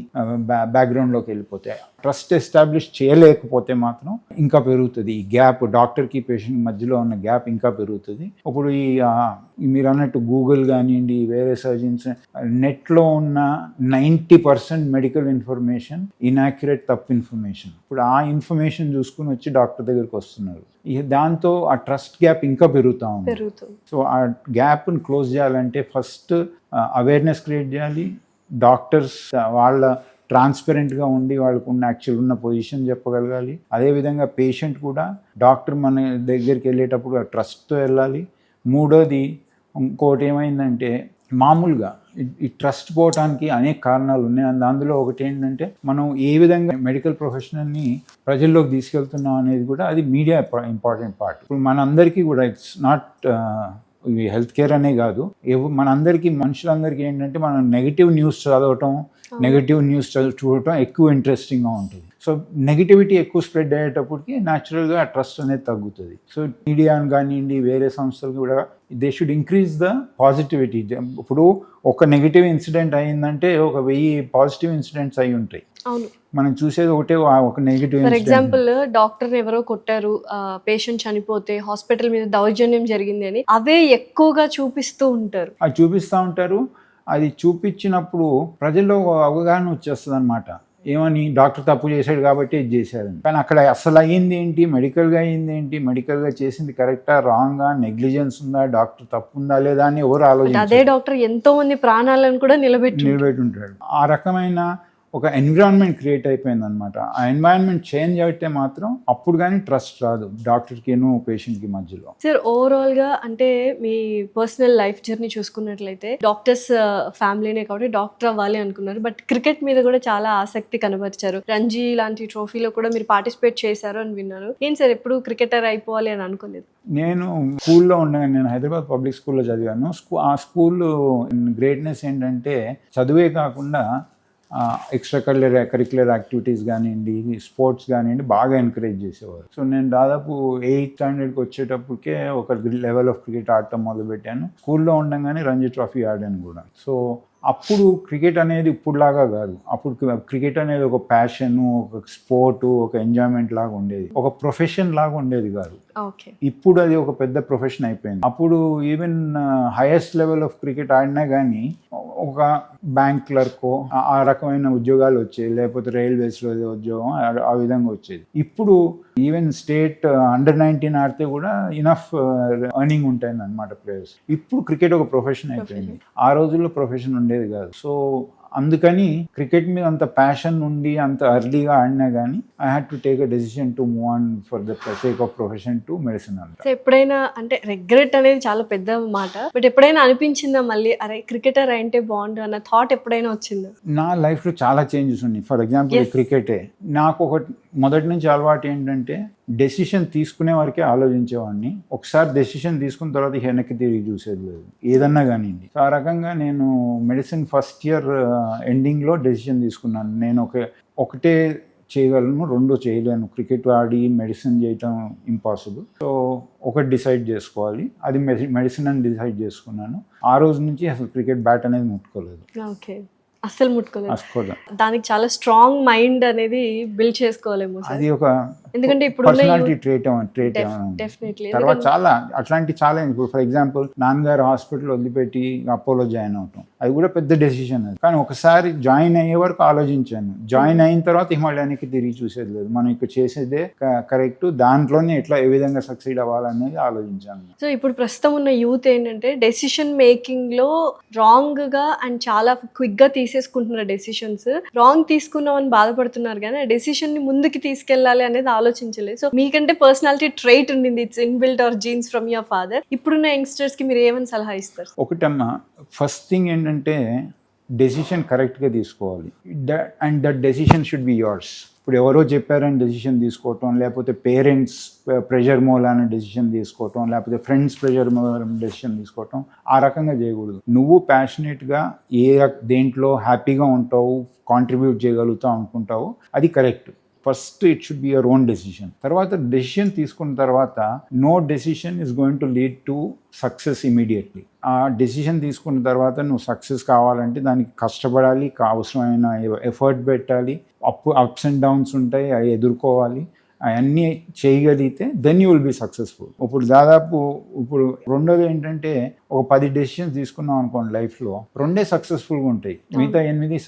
బ్యాక్గ్రౌండ్లోకి వెళ్ళిపోతాయి. ట్రస్ట్ ఎస్టాబ్లిష్ చేయలేకపోతే మాత్రం ఇంకా పెరుగుతుంది ఈ గ్యాప్, డాక్టర్కి పేషెంట్ మధ్యలో ఉన్న గ్యాప్ ఇంకా పెరుగుతుంది. ఇప్పుడు మీరు అన్నట్టు గూగుల్ కానివ్వండి, వేరే సర్జన్స్, నెట్లో ఉన్న 90% మెడికల్ ఇన్ఫర్మేషన్ ఇన్యాక్యురేట్, తప్పు ఇన్ఫర్మేషన్. ఇప్పుడు ఆ ఇన్ఫర్మేషన్ చూసుకుని వచ్చి డాక్టర్ దగ్గరికి వస్తున్నారు. దాంతో ఆ ట్రస్ట్ గ్యాప్ ఇంకా పెరుగుతూ ఉంది. సో ఆ గ్యాప్ని క్లోజ్ చేయాలంటే ఫస్ట్ అవేర్నెస్ క్రియేట్ చేయాలి. డాక్టర్స్ వాళ్ళ ట్రాన్స్పరెంట్గా ఉండి వాళ్ళకు ఉన్న యాక్చువల్ ఉన్న పొజిషన్ చెప్పగలగాలి. అదేవిధంగా పేషెంట్ కూడా డాక్టర్ మన దగ్గరికి వెళ్ళేటప్పుడు ఆ ట్రస్ట్తో వెళ్ళాలి. మూడోది ఇంకోటి ఏమైందంటే, మామూలుగా ఈ ట్రస్ట్ పోవటానికి అనేక కారణాలు ఉన్నాయి. అందులో ఒకటి ఏంటంటే, మనం ఏ విధంగా మెడికల్ ప్రొఫెషనల్ని ప్రజల్లోకి తీసుకెళ్తున్నాం అనేది కూడా అది మీడియా ఇంపార్టెంట్ పార్ట్. ఇప్పుడు మనందరికీ కూడా ఇట్స్ నాట్ ఇవి హెల్త్ కేర్ అనే కాదు, మనందరికీ మనుషులందరికీ ఏంటంటే, మనం నెగిటివ్ న్యూస్ చదవటం, నెగిటివ్ న్యూస్ చూడటం ఎక్కువ ఇంట్రెస్టింగ్గా ఉంటుంది. సో నెగిటివిటీ ఎక్కువ స్ప్రెడ్ అయ్యేటప్పటికి న్యాచురల్గా ఆ ట్రస్ట్ అనేది తగ్గుతుంది. సో మీడియా కానివ్వండి, వేరే సంస్థలు కూడా they should increase the positivity. ఇప్పుడు ఒక నెగిటివ్ ఇన్సిడెంట్ అయిందంటే 1000 పాజిటివ్ ఇన్సిడెంట్స్ అయి ఉంటాయి. మనం చూసేది ఒకటే ఒక నెగిటివ్. ఫర్ ఎగ్జాంపుల్, డాక్టర్ ఎవరో కొట్టారు, పేషెంట్ చనిపోతే హాస్పిటల్ మీద దౌర్జన్యం జరిగింది అని అవే ఎక్కువగా చూపిస్తూ ఉంటారు. అది చూపిస్తూ ఉంటారు. అది చూపించినప్పుడు ప్రజల్లో అవగాహన వచ్చేస్తుంది అనమాట. ఏమని, డాక్టర్ తప్పు చేశాడు కాబట్టి ఇది చేశారని. కానీ అక్కడ అసలు అయ్యింది ఏంటి, మెడికల్గా అయ్యింది ఏంటి, మెడికల్గా చేసింది కరెక్టా రాంగా, నెగ్లిజెన్స్ ఉందా, డాక్టర్ తప్పు ఉందా లేదా అని ఎవరు ఆలోచించారు. అదే డాక్టర్ ఎంతో మంది ప్రాణాలను కూడా నిలబెట్టి ఉంటాడు. ఆ రకమైన ఒక ఎన్విరాన్మెంట్ క్రియేట్ అయిపోయింది అనమాట. ఆ ఎన్వైరన్మెంట్ చేంజ్ అయితే మాత్రం అప్పుడు కానీ ట్రస్ట్ రాదు డాక్టర్కిను పేషెంట్కి మధ్యలో. సార్, ఓవరాల్గా అంటే మీ పర్సనల్ లైఫ్ జర్నీ చూసుకున్నట్లయితే డాక్టర్స్ ఫ్యామిలీనే కాబట్టి డాక్టర్ అవ్వాలి అనుకున్నారు, బట్ క్రికెట్ మీద కూడా చాలా ఆసక్తి కనబరిచారు. రంజీ లాంటి ట్రోఫీలో కూడా మీరు పార్టిసిపేట్ చేశారు అని విన్నాను. ఏం సార్, ఎప్పుడు క్రికెటర్ అయిపోవాలి అని అనుకోలేదు? నేను స్కూల్లో ఉండగా, నేను హైదరాబాద్ పబ్లిక్ స్కూల్లో చదివాను. ఆ స్కూల్ గ్రేట్నెస్ ఏంటంటే, చదువే కాకుండా ఎక్స్ట్రా కరిక్యులర్ యాక్టివిటీస్ కానివ్వండి, స్పోర్ట్స్ కానివ్వండి బాగా ఎంకరేజ్ చేసేవారు. సో నేను దాదాపు 8th స్టాండర్డ్కి వచ్చేటప్పటికే ఒక లెవెల్ ఆఫ్ క్రికెట్ ఆడటం మొదలుపెట్టాను. స్కూల్లో ఉండగానే రంజీ ట్రోఫీ ఆడాను కూడా. సో అప్పుడు క్రికెట్ అనేది ఇప్పుడులాగా కాదు. అప్పుడు క్రికెట్ అనేది ఒక ప్యాషన్, ఒక స్పోర్టు, ఒక ఎంజాయ్మెంట్ లాగా ఉండేది, ఒక ప్రొఫెషన్ లాగా ఉండేది కాదు. ఇప్పుడు అది ఒక పెద్ద ప్రొఫెషన్ అయిపోయింది. అప్పుడు even highest level of cricket ఆడినా కానీ ఒక బ్యాంక్ క్లర్కో ఆ రకమైన ఉద్యోగాలు వచ్చేవి, లేకపోతే రైల్వేస్లో ఉద్యోగం ఆ విధంగా వచ్చేది. ఇప్పుడు ఈవెన్ స్టేట్ అండర్-19 ఆడితే కూడా ఇనఫ్ ఎర్నింగ్ ఉంటుంది అనమాట ప్లేయర్స్. ఇప్పుడు క్రికెట్ ఒక ప్రొఫెషన్ అయిపోయింది. ఆ రోజుల్లో ప్రొఫెషన్ ఉండేది కాదు. సో అందుకని క్రికెట్ మీద అంత ప్యాషన్ ఉండి అంత ఎర్లీగా ఆడినా కానీ I had to take a decision to move on for the sake of profession to medicine. అంతా ఎప్పుడైనా అంటే రిగ్రెట్ అనేది చాలా పెద్ద మాట, బట్ ఎప్పుడైనా అనిపించిందా మళ్ళీ అరే క్రికెటర్ అంటే బాగుండు అన్న థాట్ ఎప్పుడైనా వచ్చిందా? నా లైఫ్లో చాలా చేంజెస్ ఉన్నాయి. ఫర్ ఎగ్జాంపుల్ క్రికెటే నాకు ఒక మొదటి నుంచి అలవాటు ఏంటంటే, డెసిషన్ తీసుకునే వరకే ఆలోచించేవాడిని. ఒకసారి డెసిషన్ తీసుకున్న తర్వాత వెనక్కి తిరిగి చూసేది లేదు, ఏదన్నా కానివ్వండి. ఆ రకంగా నేను మెడిసిన్ ఫస్ట్ ఇయర్ ఎండింగ్లో డెసిషన్ తీసుకున్నాను. నేను ఒకటే చేయగలను, రెండో చేయలేను. క్రికెట్ ఆడి మెడిసిన్ చేయటం ఇంపాసిబుల్. సో ఒకటి డిసైడ్ చేసుకోవాలి, అది మెడిసిన్ అని డిసైడ్ చేసుకున్నాను. ఆ రోజు నుంచి అసలు క్రికెట్ బ్యాట్ అనేది ముట్టుకోలేదు. ఓకే, అస్సలు ముట్టుకోలేదు. దానికి చాలా స్ట్రాంగ్ మైండ్ అనేది బిల్డ్ చేసుకోవాలేమో. అది ఒక ఎందుకంటే ఇప్పుడు పర్సనాలిటీ ట్రేట్ తర్వాత చాలా అట్లాంటి చాలా. ఇప్పుడు ఫర్ ఎగ్జాంపుల్ నాన్నగారు హాస్పిటల్ వదిలిపెట్టి అపోలో జాయిన్ అవటం, అది కూడా పెద్ద డెసిషన్. అది కానీ ఒకసారి జాయిన్ అయ్యే వరకు ఆలోచించాను. జాయిన్ అయిన తర్వాత హిమాలయానికి తిరిగి చూసేది లేదు. మనం ఇక్కడ చేసేదే కరెక్ట్, దాంట్లోనే ఎట్లా ఏ విధంగా సక్సీడ్ అవ్వాలనేది ఆలోచించాను. సో ఇప్పుడు ప్రస్తుతం ఉన్న యూత్ ఏంటంటే డెసిషన్ మేకింగ్ లో రాంగ్ గా అండ్ చాలా క్విక్ గా తీసేసుకుంటున్నారు డెసిషన్స్. రాంగ్ తీసుకున్నామని బాధపడుతున్నారు కానీ ఆ డెసిషన్ ని ముందుకు తీసుకెళ్లాలి అనేది ఆలోచించలేదు. సో మీకంటే పర్సనాలిటీ ట్రైట్ ఉండింది, it's inbuilt or genes from your father. ఇప్పుడున్న యంగ్స్టర్స్ కి మీరు ఏమని సలహా ఇస్తారు? ఒకటమ్మా, ఫస్ట్ థింగ్ ఏంటంటే డెసిషన్ కరెక్ట్గా తీసుకోవాలి. And that decision should be yours. ఇప్పుడు ఎవరో చెప్పారని డెసిషన్ తీసుకోవటం, లేకపోతే పేరెంట్స్ ప్రెషర్ మూలాన డెసిషన్ తీసుకోవటం, లేకపోతే ఫ్రెండ్స్ ప్రెషర్ మూలాన డెసిషన్ తీసుకోవటం, ఆ రకంగా చేయకూడదు. నువ్వు ప్యాషనేట్గా దేంట్లో హ్యాపీగా ఉంటావు, కాంట్రిబ్యూట్ చేయగలుగుతావు అనుకుంటావు, అది correct. First it should be your own decision. తర్వాత డెసిషన్ తీసుకున్న తర్వాత no decision is going to lead to success immediately. ఆ డెసిషన్ తీసుకున్న తర్వాత నువ్వు సక్సెస్ కావాలంటే దానికి కష్టపడాలి, అవసరమైన ఎఫర్ట్ పెట్టాలి, అప్స్ అండ్ డౌన్స్ ఉంటాయి, అవి ఎదుర్కోవాలి. అవన్నీ చేయగలిగితే then you will be successful. ఇప్పుడు రెండోది ఏంటంటే ఒక 10 డెసిషన్స్ తీసుకున్నాం అనుకోండి లైఫ్లో, 2 సక్సెస్ఫుల్గా ఉంటాయి, మిగతా 8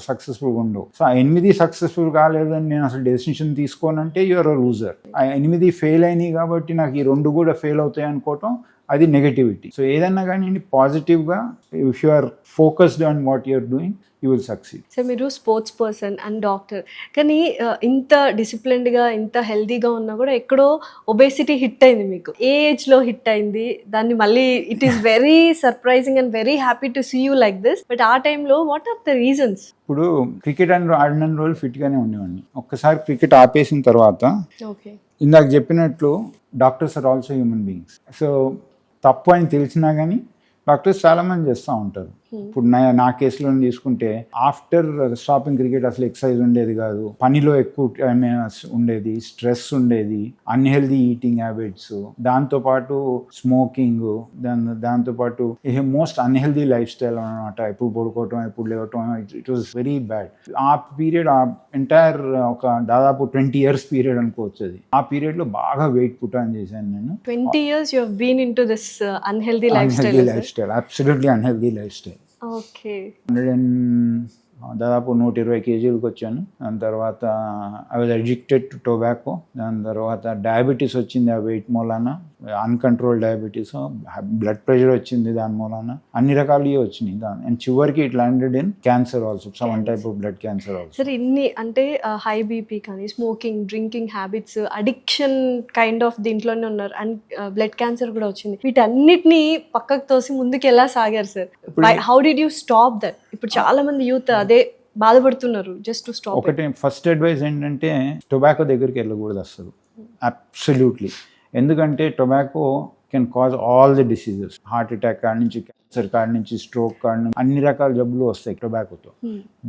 సక్సెస్ఫుల్గా ఉండవు. సో ఆ 8 సక్సెస్ఫుల్ కాలేదని నేను అసలు డెసిషన్ తీసుకోనంటే యూఆర్ అ లూజర్. ఆ 8 ఫెయిల్ అయినాయి కాబట్టి నాకు ఈ 2 కూడా ఫెయిల్ అవుతాయి అనుకోవటం అది నెగటివిటీ. సో ఏదన్నా కానీ పాజిటివ్గా if you are focused on what you're doing you will succeed. So మీరు స్పోర్ట్స్ పర్సన్ అండ్ డాక్టర్, కానీ ఇంత డిసిప్లిన్డ్గా ఇంత హెల్తీగా ఉన్నా కూడా ఎక్కడో ఒబేసిటీ హిట్ అయింది మీకు. ఏ ఏజ్లో హిట్ అయింది? దాన్ని మళ్ళీ it is very surprising and very happy to see you like this. But ఆ టైంలో వాట్ ఆర్ ద రీజన్స్? ఇప్పుడు క్రికెట్ ఆడిన రోజులు ఫిట్గానే ఉండేవాడిని. ఒక్కసారి క్రికెట్ ఆపేసిన తర్వాత ఓకే, ఇందాక చెప్పినట్లు doctors are also human beings. So తప్పు అని తెలిసినా కానీ డాక్టర్స్ చాలామంది చేస్తూ ఉంటారు. ఇప్పుడు నా కేసులో తీసుకుంటే ఆఫ్టర్ స్టాపింగ్ క్రికెట్ అసలు ఎక్సర్సైజ్ ఉండేది కాదు, పనిలో ఎక్కువ టైం ఉండేది, స్ట్రెస్ ఉండేది, అన్హెల్దీ ఈటింగ్ హ్యాబిట్స్, దాంతోపాటు స్మోకింగ్, దాంతోపాటు మోస్ట్ అన్హెల్దీ లైఫ్ స్టైల్ అనమాట. ఎప్పుడు పడుకోవటం, ఎప్పుడు లేవటం, ఇట్ వాజ్ వెరీ బ్యాడ్. ఆ పీరియడ్, ఆ ఎంటైర్ ఒక దాదాపు 20 years పీరియడ్ అనుకోవచ్చు. అది ఆ పీరియడ్లో బాగా వెయిట్ పుట్ ఆన్ చేశాను నేను. 20 years you have been into this unhealthy lifestyle. Absolutely unhealthy life style. Okay, దాదాపు 120 kgs వచ్చాను. దాని తర్వాత I was addicted to tobacco. దాని తర్వాత డయాబెటీస్ వచ్చింది ఆ వెయిట్ మూలాన, అన్కంట్రోల్ డయాబెటీస్, బ్లడ్ ప్రెషర్ వచ్చింది దాని మూలాన, అన్ని రకాలు వచ్చినాయి. అండ్ చివరికి it landed in cancer also, some type of blood cancer also. సరే, ఇన్ని అంటే హై బీపీ కానీ smoking, drinking habits, addiction kind of దీంట్లోనే ఉన్నారు, అండ్ బ్లడ్ క్యాన్సర్ కూడా వచ్చింది. వీటన్నిటిని పక్కకు తోసి ముందుకు ఎలా సాగారు sir? How did you stop that? ఇప్పుడు చాలా మంది యూత్ అదే బాధపడుతున్నారు, జస్ట్ టు స్టాప్. ఒకటి ఫస్ట్ అడ్వైస్ ఏంటంటే టొబాకో దగ్గరికి వెళ్ళకూడదు అసలు, అబ్సల్యూట్లీ. ఎందుకంటే tobacco can cause all the diseases, heart attack కాడి నుంచి, క్యాన్సర్ కాడి నుంచి, స్ట్రోక్ కాడి నుంచి, అన్ని రకాల జబ్బులు వస్తాయి టొబాకోతో.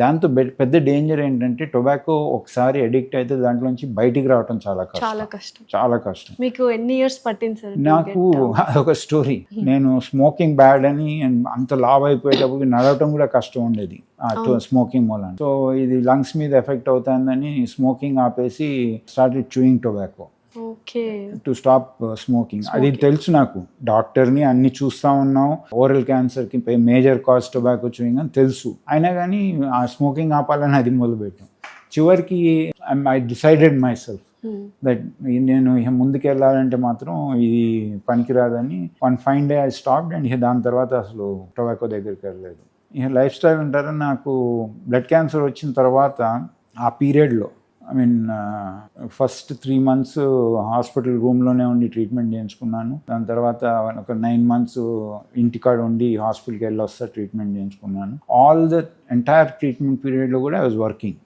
దాంతో పెద్ద డేంజర్ ఏంటంటే టొబాకో ఒకసారి అడిక్ట్ అయితే దాంట్లోంచి బయటికి రావడం చాలా కష్టం. మీకు ఎన్ని ఇయర్స్ పట్టింది సార్? నాకు ఒక స్టోరీ. నేను స్మోకింగ్ బ్యాడ్ అని అంత లావ్ అయిపోయేటప్పుడు నడవటం కూడా కష్టం ఉండేది స్మోకింగ్ మూలన. సో ఇది లంగ్స్ మీద ఎఫెక్ట్ అవుతుందని స్మోకింగ్ ఆపేసి started chewing tobacco to stop smoking. అది తెలుసు నాకు, డాక్టర్ని అన్ని చూస్తూ ఉన్నాం, ఓరల్ క్యాన్సర్కి మేజర్ కాజ్ టొబాకో చూయింగ్ అని తెలుసు. అయినా కానీ ఆ స్మోకింగ్ ఆపాలని అది మొదలుపెట్టాం. చివరికి I decided myself that నేను ఇక ముందుకు వెళ్ళాలంటే మాత్రం ఇది పనికిరాదని. One fine day I stopped and ఇక దాని తర్వాత అసలు టొబాకో దగ్గరికి వెళ్ళలేదు. ఇక లైఫ్ స్టైల్ అంటారా, నాకు బ్లడ్ క్యాన్సర్ వచ్చిన తర్వాత ఆ పీరియడ్లో ఫస్ట్ 3 months హాస్పిటల్ రూమ్లోనే ఉండి ట్రీట్మెంట్ చేయించుకున్నాను. దాని తర్వాత ఒక 9 months ఇంటికాడ ఉండి హాస్పిటల్కి వెళ్ళి వస్తా ట్రీట్మెంట్ చేయించుకున్నాను. ఆల్ ద ఎంటైర్ ట్రీట్మెంట్ పీరియడ్లో కూడా ఐ వాజ్ వర్కింగ్.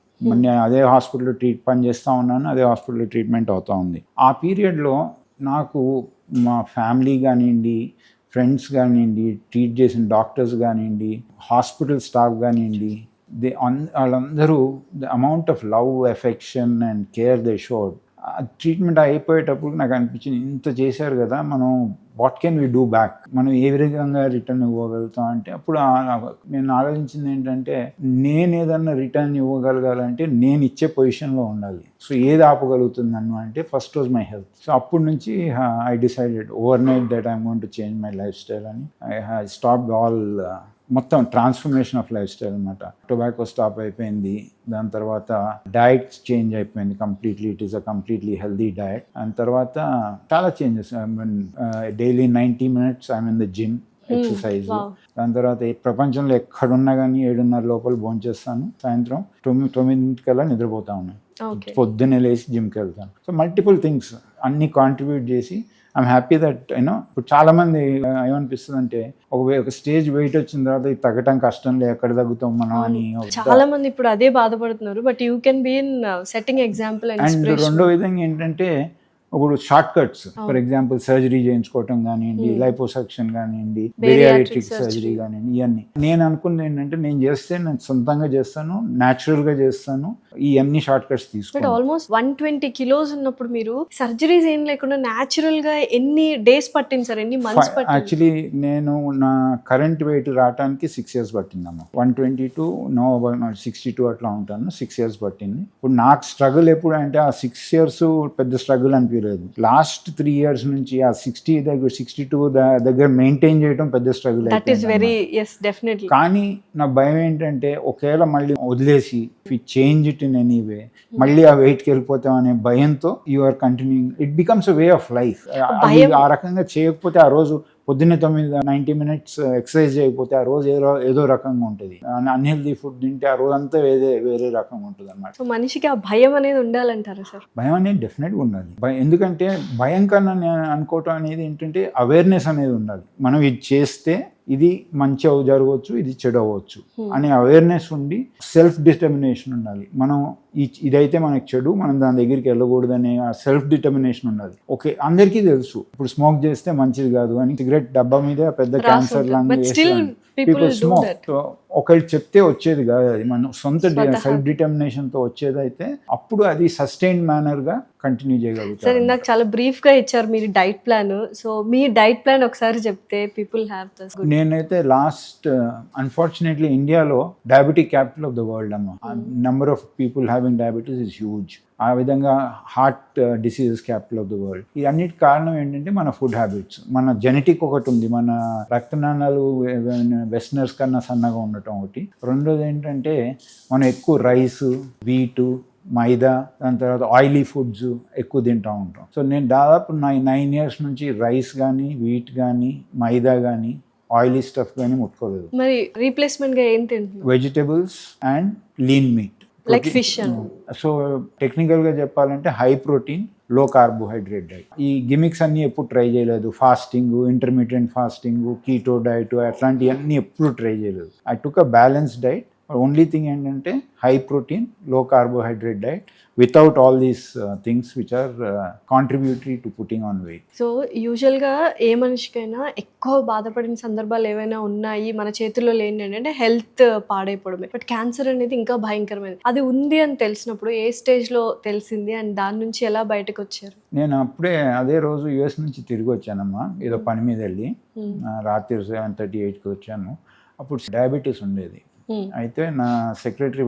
నేను అదే హాస్పిటల్లో పని చేస్తూ ఉన్నాను, అదే హాస్పిటల్లో ట్రీట్మెంట్ అవుతూ ఉంది. ఆ పీరియడ్లో నాకు మా ఫ్యామిలీ కానివ్వండి, ఫ్రెండ్స్ కానివ్వండి, ట్రీట్ చేసిన డాక్టర్స్ కానివ్వండి, హాస్పిటల్ స్టాఫ్ కానివ్వండి, వాళ్ళందరూ the amount of love, affection and care they showed. Treatment అయిపోయేటప్పుడు నాకు అనిపించింది, ఇంత చేశారు కదా, మనం what can we do back, మనం ఏ విధంగా రిటర్న్ ఇవ్వగలుగుతాం అంటే అప్పుడు నేను ఆలోచించింది ఏంటంటే, నేను ఏదన్నా రిటర్న్ ఇవ్వగలగాలంటే నేను ఇచ్చే పొజిషన్లో ఉండాలి. సో ఏది ఆపగలుగుతుంది నన్ను అంటే first was my health. So అప్పటి నుంచి I decided over night that I'm going to change my life style అని. ఐ స్టాప్డ్ ఆల్, మొత్తం ట్రాన్స్ఫర్మేషన్ ఆఫ్ లైఫ్ స్టైల్ అనమాట. టొబాకో స్టాప్ అయిపోయింది, దాని తర్వాత డయట్ చేంజ్ అయిపోయింది completely. It is a completely healthy diet. దాని తర్వాత చాలా changes. Daily 90 minutes I'm in the gym, exercise. దాని తర్వాత ప్రపంచంలో ఎక్కడున్నా కానీ 7:30 లోపల భోంచేస్తాను, సాయంత్రం 9 నిద్రపోతా ఉన్నాను, పొద్దున్నే లేచి జిమ్కి వెళ్తాను. సో మల్టిపుల్ థింగ్స్ అన్ని కాంట్రిబ్యూట్ చేసి ఐఎమ్ హ్యాపీ దట్ ఇప్పుడు చాలా మంది ఏమనిపిస్తుంది అంటే ఒక స్టేజ్ వెయిట్ వచ్చిన తర్వాత ఇది తగ్గటం కష్టం, ఎక్కడ తగ్గుతాం మనం అని చాలా మంది ఇప్పుడు అదే బాధపడుతున్నారు. But you can be in setting example. And రెండో విధంగా ఏంటంటే ఇప్పుడు షార్ట్ కట్స్ అవును. ఫర్ ఎగ్జాంపుల్ సర్జరీ చేయించుకోవటం కానివ్వండి, లైపోసక్షన్ కానివ్వండి, Bariatric బేరియాట్రిక్ surgery. సర్జరీ కానివ్వండి, ఇవన్నీ నేను అనుకున్నది ఏంటంటే నేను సొంతంగా చేస్తాను, న్యాచురల్ గా చేస్తాను, ఇవన్నీ షార్ట్ కట్స్ బట్ తీసుకుంటాను. ఆల్మోస్ట్ 120 కిలోస్ ఉన్నప్పుడు మీరు సర్జరీస్ ఏం లేకుండా న్యాచురల్ గా ఎన్ని డేస్ పట్టింది సార్, ఎన్ని మంత్స్ పట్టింది? యాక్చువల్లీ నేను నా కరెంట్ వెయిట్ రావడానికి 6 years పట్టిందమ్మా. 122 నో 62 అట్లా ఉంటాను. 6 years పట్టింది. ఇప్పుడు నాకు స్ట్రగుల్ ఎప్పుడు అంటే ఆ 6 years పెద్ద స్ట్రగుల్ అనిపించలేదు. లాస్ట్ 3 years నుంచి ఆ 60 దగ్గర 62 దగ్గర మెయింటైన్ చేయడం పెద్ద struggle. That is very yes definitely. కానీ నా భయం ఏంటంటే ఒకవేళ మళ్ళీ వదిలేసి change it in any way, మళ్ళీ ఆ వెయిట్కి వెళ్ళిపోతాం అనే భయంతో you are continuing. It becomes a way of life. భయం. ఆ రకంగా చేయకపోతే ఆ రోజు పొద్దున్నే 90 minutes ఎక్సర్సైజ్ చేయకపోతే ఆ రోజు ఏదో రకంగా ఉంటుంది. అన్హెల్దీ ఫుడ్ తింటే ఆ రోజు అంతా వేరే రకంగా ఉంటుంది అన్నమాట. సో మనిషికి ఆ భయం అనేది ఉండాలంటారా సార్? భయం అనేది డెఫినెట్గా ఉండాలి. ఎందుకంటే భయం కన్నా నేను అనుకోవటం అనేది ఏంటంటే అవేర్నెస్ అనేది ఉండాలి. మనం ఇది చేస్తే ఇది మంచి జరగవచ్చు, ఇది చెడు అవ్వచ్చు అనే అవేర్నెస్ ఉండి సెల్ఫ్ డిటర్మినేషన్ ఉండాలి. మనం ఇదైతే మనకి చెడు, మనం దాని దగ్గరికి వెళ్ళకూడదు అనే సెల్ఫ్ డిటర్మినేషన్ ఉండాలి. ఓకే, అందరికీ తెలుసు ఇప్పుడు స్మోక్ చేస్తే మంచిది కాదు అని, సిగరెట్ డబ్బా మీద పెద్ద క్యాన్సర్ లాంగ్ పీపుల్ స్మోక్. ఒకళ్ళు చెప్తే వచ్చేది కాదు, అది మన సొంత సెల్ఫ్ డిటర్మినేషన్ తో వచ్చేదైతే అప్పుడు అది సస్టైన్డ్ మేనర్ గా కంటిన్యూ చేయగలుగుతారు. సార్ ఇందాక చాలా బ్రీఫ్ గా ఇచ్చారు మీరు డైట్ ప్లాన్. సో మీ డైట్ ప్లాన్ ఒకసారి చెప్తే పీపుల్ హ్యావ్ దిస్ గుడ్. నేనైతే లాస్ట్ అన్ఫార్చునేట్లీ ఇండియాలో diabetic capital of the world అమ్మ. Number of people having diabetes is huge. ఆ విధంగా heart diseases capital of the world. ఈ అన్నిటి కారణం ఏంటంటే మన ఫుడ్ హ్యాబిట్స్. మన జెనెటిక్ ఒకటి ఉంది, మన రక్తనాళాలు వెస్టర్నర్స్ కన్నా సన్నగా ఉండటం ఒకటి. రెండోది ఏంటంటే మనం ఎక్కువ రైస్, వీటు, మైదా, దాని తర్వాత ఆయిలీ ఫుడ్స్ ఎక్కువ తింటూ ఉంటాం. సో నేను దాదాపు 9 years నుంచి రైస్ కానీ, వీట్ కానీ, మైదా కానీ, ఆయిలీ స్టఫ్ కానీ ముట్టుకోలేదు. మరి రీప్లేస్మెంట్ గా ఏం తింటున్నారు? Vegetables and lean meat, like fish. So technical గా చెప్పాలంటే high protein, low carbohydrate diet. ఈ గిమిక్స్ అన్ని ఎప్పుడు ట్రై చేయలేదు. Fasting, intermediate fasting, keto diet అట్లాంటివన్నీ ఎప్పుడు ట్రై చేయలేదు. I took a balance diet. Only thing ఏంటంటే high protein, low carbohydrate diet without all these things which are contributory to putting on weight. So యూజువల్గా ఏ మనిషికైనా ఎక్కువ బాధపడిన సందర్భాలు ఏవైనా ఉన్నాయి మన చేతుల్లో లేని ఏంటంటే హెల్త్ పాడైపోవడమే. బట్ క్యాన్సర్ అనేది ఇంకా భయంకరమైనది. అది ఉంది అని తెలిసినప్పుడు ఏ స్టేజ్లో తెలిసింది అండ్ దాని నుంచి ఎలా బయటకు వచ్చారు? నేను అప్పుడే అదే రోజు యుఎస్ నుంచి తిరిగి వచ్చానమ్మా, ఏదో పని మీద వెళ్ళి. రాత్రి 7:38కి వచ్చాను. అప్పుడు డయాబెటీస్ ఉండేది. అయితే నా సెక్రటరీ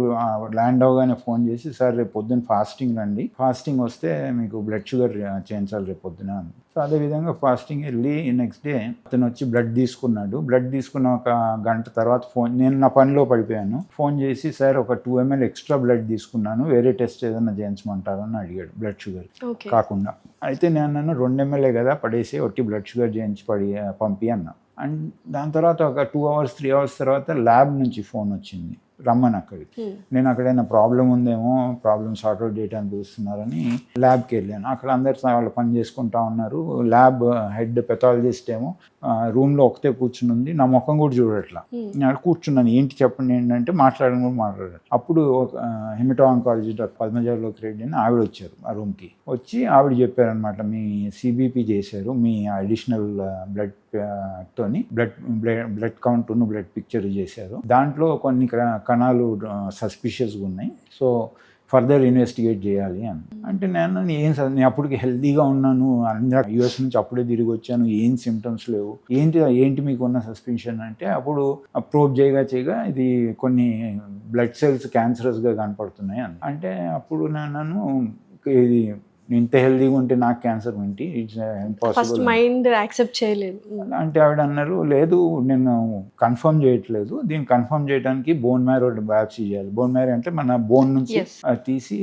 ల్యాండ్ అవగానే ఫోన్ చేసి, సార్ రేపు పొద్దున్న ఫాస్టింగ్ రండి, ఫాస్టింగ్ వస్తే మీకు బ్లడ్ షుగర్ చేయించాలి రేపు పొద్దున అని. సో అదేవిధంగా ఫాస్టింగ్ వెళ్ళి నెక్స్ట్ డే అతను వచ్చి బ్లడ్ తీసుకున్నాడు. బ్లడ్ తీసుకున్న ఒక గంట తర్వాత నేను నా పనిలో పడిపోయాను. ఫోన్ చేసి, సార్ ఒక 2 ml ఎక్స్ట్రా బ్లడ్ తీసుకున్నాను, వేరే టెస్ట్ ఏదైనా చేయించమంటారు అని అడిగాడు, బ్లడ్ షుగర్ కాకుండా. అయితే నేను అన్నాను 2 ml కదా పడేసి ఒట్టి బ్లడ్ షుగర్ చేయించి పంపి అన్నా. అండ్ దాని తర్వాత ఒక 2 hours 3 hours తర్వాత ల్యాబ్ నుంచి ఫోన్ వచ్చింది, రమ్మని అక్కడికి. నేను అక్కడైనా ప్రాబ్లం ఉందేమో, ప్రాబ్లమ్ సార్ట్అవుట్ చేయడానికి చూస్తున్నారని ల్యాబ్కి వెళ్ళాను. అక్కడ అందరు వాళ్ళు పని చేసుకుంటా ఉన్నారు. ల్యాబ్ హెడ్ పెథాలజిస్ట్ ఏమో రూమ్లో ఒకటే కూర్చుని ఉంది, నా ముఖం కూడా చూడట్లా. నేను కూర్చున్నాను, ఏంటి చెప్పండి ఏంటంటే మాట్లాడడం కూడా మాట్లాడారు. అప్పుడు ఒక హెమటో ఆంకాలజిస్ట్ డాక్టర్ పద్మజలోకి రెడ్డి అని ఆవిడ వచ్చారు ఆ రూమ్కి. వచ్చి ఆవిడ చెప్పారనమాట, మీ సిబిపి చేశారు, మీ అడిషనల్ బ్లడ్ తోని బ్లడ్ కౌంట్ బ్లడ్ పిక్చర్ చేశారు, దాంట్లో కొన్ని కణాలు సస్పిషియస్గా ఉన్నాయి, సో ఫర్దర్ ఇన్వెస్టిగేట్ చేయాలి అని. అంటే నేను అప్పటికి హెల్తీగా ఉన్నాను, యుఎస్ నుంచి అప్పుడే తిరిగి వచ్చాను, ఏం సిమ్టమ్స్ లేవు, ఏంటి మీకు ఉన్న సస్పెన్షన్ అంటే, అప్పుడు ప్రోబ్ చేయగా ఇది కొన్ని బ్లడ్ సెల్స్ క్యాన్సరస్గా కనపడుతున్నాయి అని. అంటే అప్పుడు నన్ను ఇది ఇంత హెల్దీగా ఉంటే నాకు క్యాన్సర్ ఏంటి, ఇట్స్ ఇంపాసిబుల్ మైండ్ యాక్సెప్ట్ చేయలేదు. అంటే ఆవిడ అన్నారు, లేదు నేను కన్ఫర్మ్ చేయట్లేదు, దీన్ని కన్ఫర్మ్ చేయడానికి బోన్ మ్యారో బయాప్సీ చేయాలి. బోన్ మ్యారో అంటే మన బోన్ నుంచి తీసి